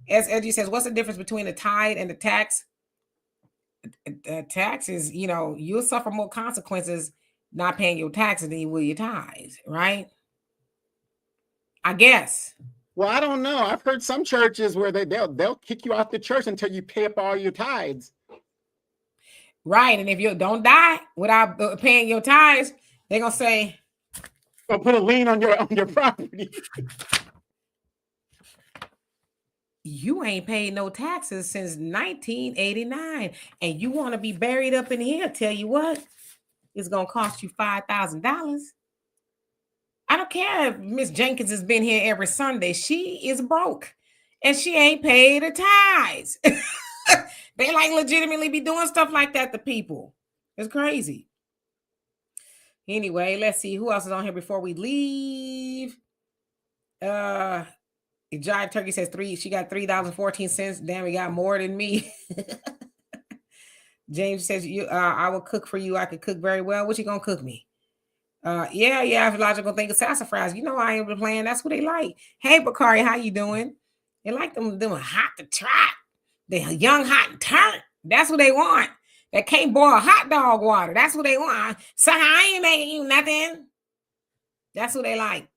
SLG says, what's the difference between the tithe and the tax? The tax is, you'll suffer more consequences not paying your taxes than you will your tithes, right? I guess. Well, I don't know. I've heard some churches where they'll kick you out the church until you pay up all your tithes. Right, and if you don't die without paying your tithes, they're gonna say, "I'll put a lien on your property." You ain't paid no taxes since 1989, and you want to be buried up in here. Tell you what, it's gonna cost you $5,000. I don't care if Miss Jenkins has been here every Sunday. She is broke, and she ain't paid her tithes. They like legitimately be doing stuff like that to people. It's crazy. Anyway, let's see who else is on here before we leave. Jive Turkey says she got $3.14. Damn, we got more than me. James says, I will cook for you. I could cook very well. What you gonna cook me? Yeah, logical thing of sassafras. I ain't playing. That's what they like. Hey, Bakari, how you doing? They like them hot to trot. They young, hot, and turnt. That's what they want. They can't boil hot dog water. That's what they want. So I ain't making you nothing. That's what they like.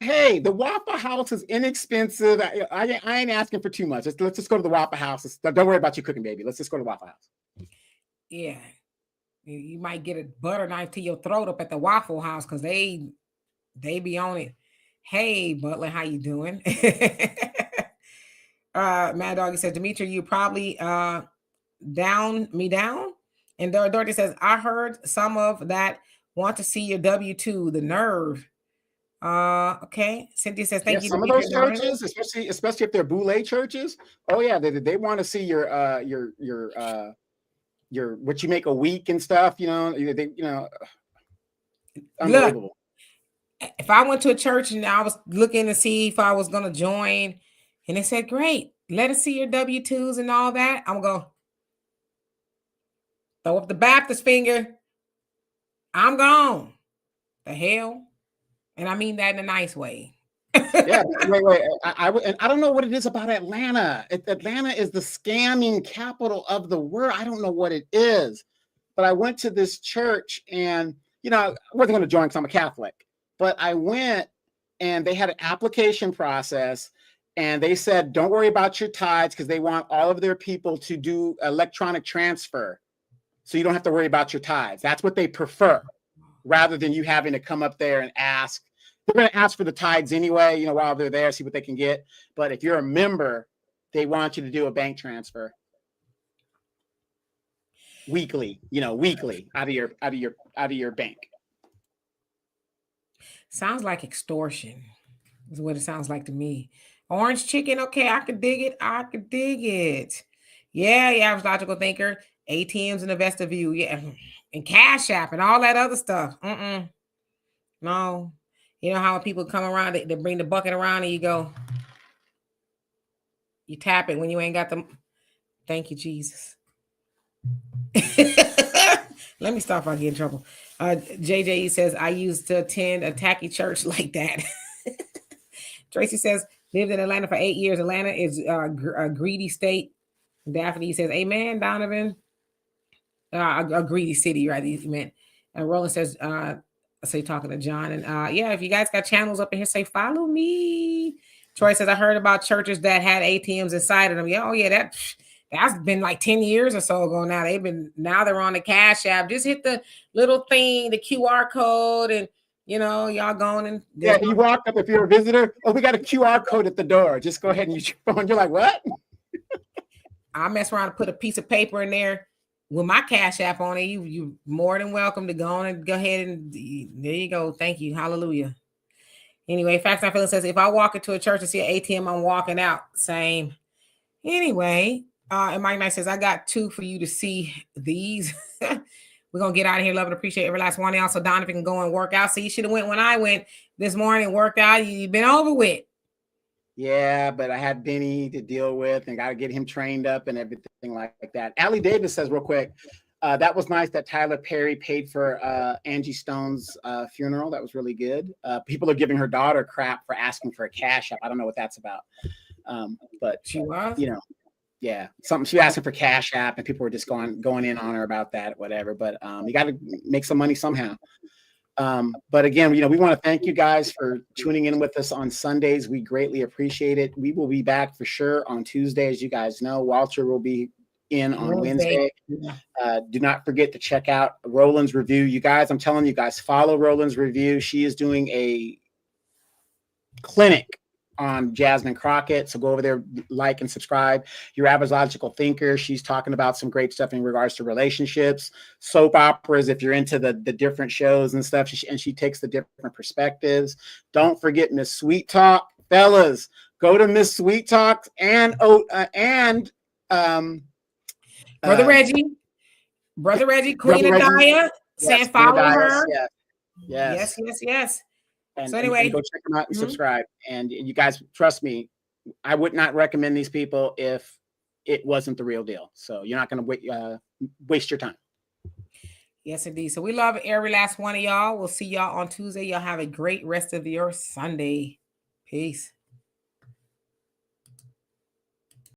Hey, the Waffle House is inexpensive. I ain't asking for too much. Let's just go to the Waffle House. Don't worry about you cooking, baby. Let's just go to Waffle House. Yeah. You might get a butter knife to your throat up at the Waffle House because they be on it. Hey, Butler, how you doing? Mad Doggy says, Demetri, you probably down me down. And Dorothy says, I heard some of that want to see your W-2, the nerve. Okay. Cynthia says, thank you. Some of those churches, especially if they're boule churches. Oh yeah, they want to see your what you make a week and stuff. Look, Unbelievable. if I went to a church and I was looking to see if I was going to join, and they said, "Great, let us see your W-2s and all that," I'm going to throw up the Baptist finger. I'm gone. The hell, and I mean that in a nice way. Yeah, wait. And I don't know what it is about Atlanta. Atlanta is the scamming capital of the world. I don't know what it is, but I went to this church, and I wasn't going to join because I'm a Catholic, but I went, and they had an application process, and they said, "Don't worry about your tithes," because they want all of their people to do electronic transfer, so you don't have to worry about your tithes. That's what they prefer, rather than you having to come up there and ask. They're going to ask for the tithes anyway, while they're there, see what they can get. But if you're a member, they want you to do a bank transfer weekly, out of your bank. Sounds like extortion is what it sounds like to me. Orange chicken, okay, I could dig it. I could dig it. Yeah, average logical thinker. ATMs in the vestibule, yeah, and Cash App and all that other stuff. No. You know how people come around, they bring the bucket around and you tap it when you ain't got them. Thank you, Jesus. Let me stop if I get in trouble. JJE says, I used to attend a tacky church like that. Tracy says, lived in Atlanta for 8 years. Atlanta is a greedy state. Daphne says, amen, Donovan. A greedy city, right? He meant. And Roland says, so you're talking to John. And yeah, if you guys got channels up in here, say, follow me. Troy says, I heard about churches that had ATMs inside of them. Yeah, oh yeah, that's been like 10 years or so ago now. Now they're on the Cash App. Just hit the little thing, the QR code, and y'all going and you walk up if you're a visitor. Oh, we got a QR code at the door. Just go ahead and use your phone. You're like, what? I mess around and put a piece of paper in there with my Cash App on it. You more than welcome to go ahead and there you go. Thank you. Hallelujah. Anyway, Facts Not Feeling says, if I walk into a church and see an ATM, I'm walking out. Same. Anyway, and Mike Knight says, I got 2 for you to see these. We're going to get out of here. Love and appreciate every last one. Also, Donovan can go and work out. So you should have went when I went this morning, worked out. You've been over with. Yeah, but I had Benny to deal with and got to get him trained up and everything like that. Allie Davis says real quick, that was nice that Tyler Perry paid for Angie Stone's funeral. That was really good. People are giving her daughter crap for asking for a Cash App. I don't know what that's about. But she was, yeah, something she was asking for Cash App, and people were just going in on her about that, whatever. But you got to make some money somehow. But again, we want to thank you guys for tuning in with us on Sundays. We greatly appreciate it. We will be back for sure on Tuesday, as you guys know. Walter will be in on Wednesday. Do not forget to check out Roland's review. You guys, I'm telling you guys, follow Roland's review. She is doing a clinic on Jasmine Crockett. So go over there, like and subscribe. Your Average Logical Thinker. She's talking about some great stuff in regards to relationships, soap operas, if you're into the different shows and stuff. And she takes the different perspectives. Don't forget Miss Sweet Talk. Fellas, go to Miss Sweet Talk and Brother Reggie, Queen Adaya, saying follow her. Yes. And, so anyway, and go check them out and subscribe. And you guys, trust me, I would not recommend these people if it wasn't the real deal. So you're not going to waste your time. Yes, indeed. So we love every last one of y'all. We'll see y'all on Tuesday. Y'all have a great rest of your Sunday. Peace.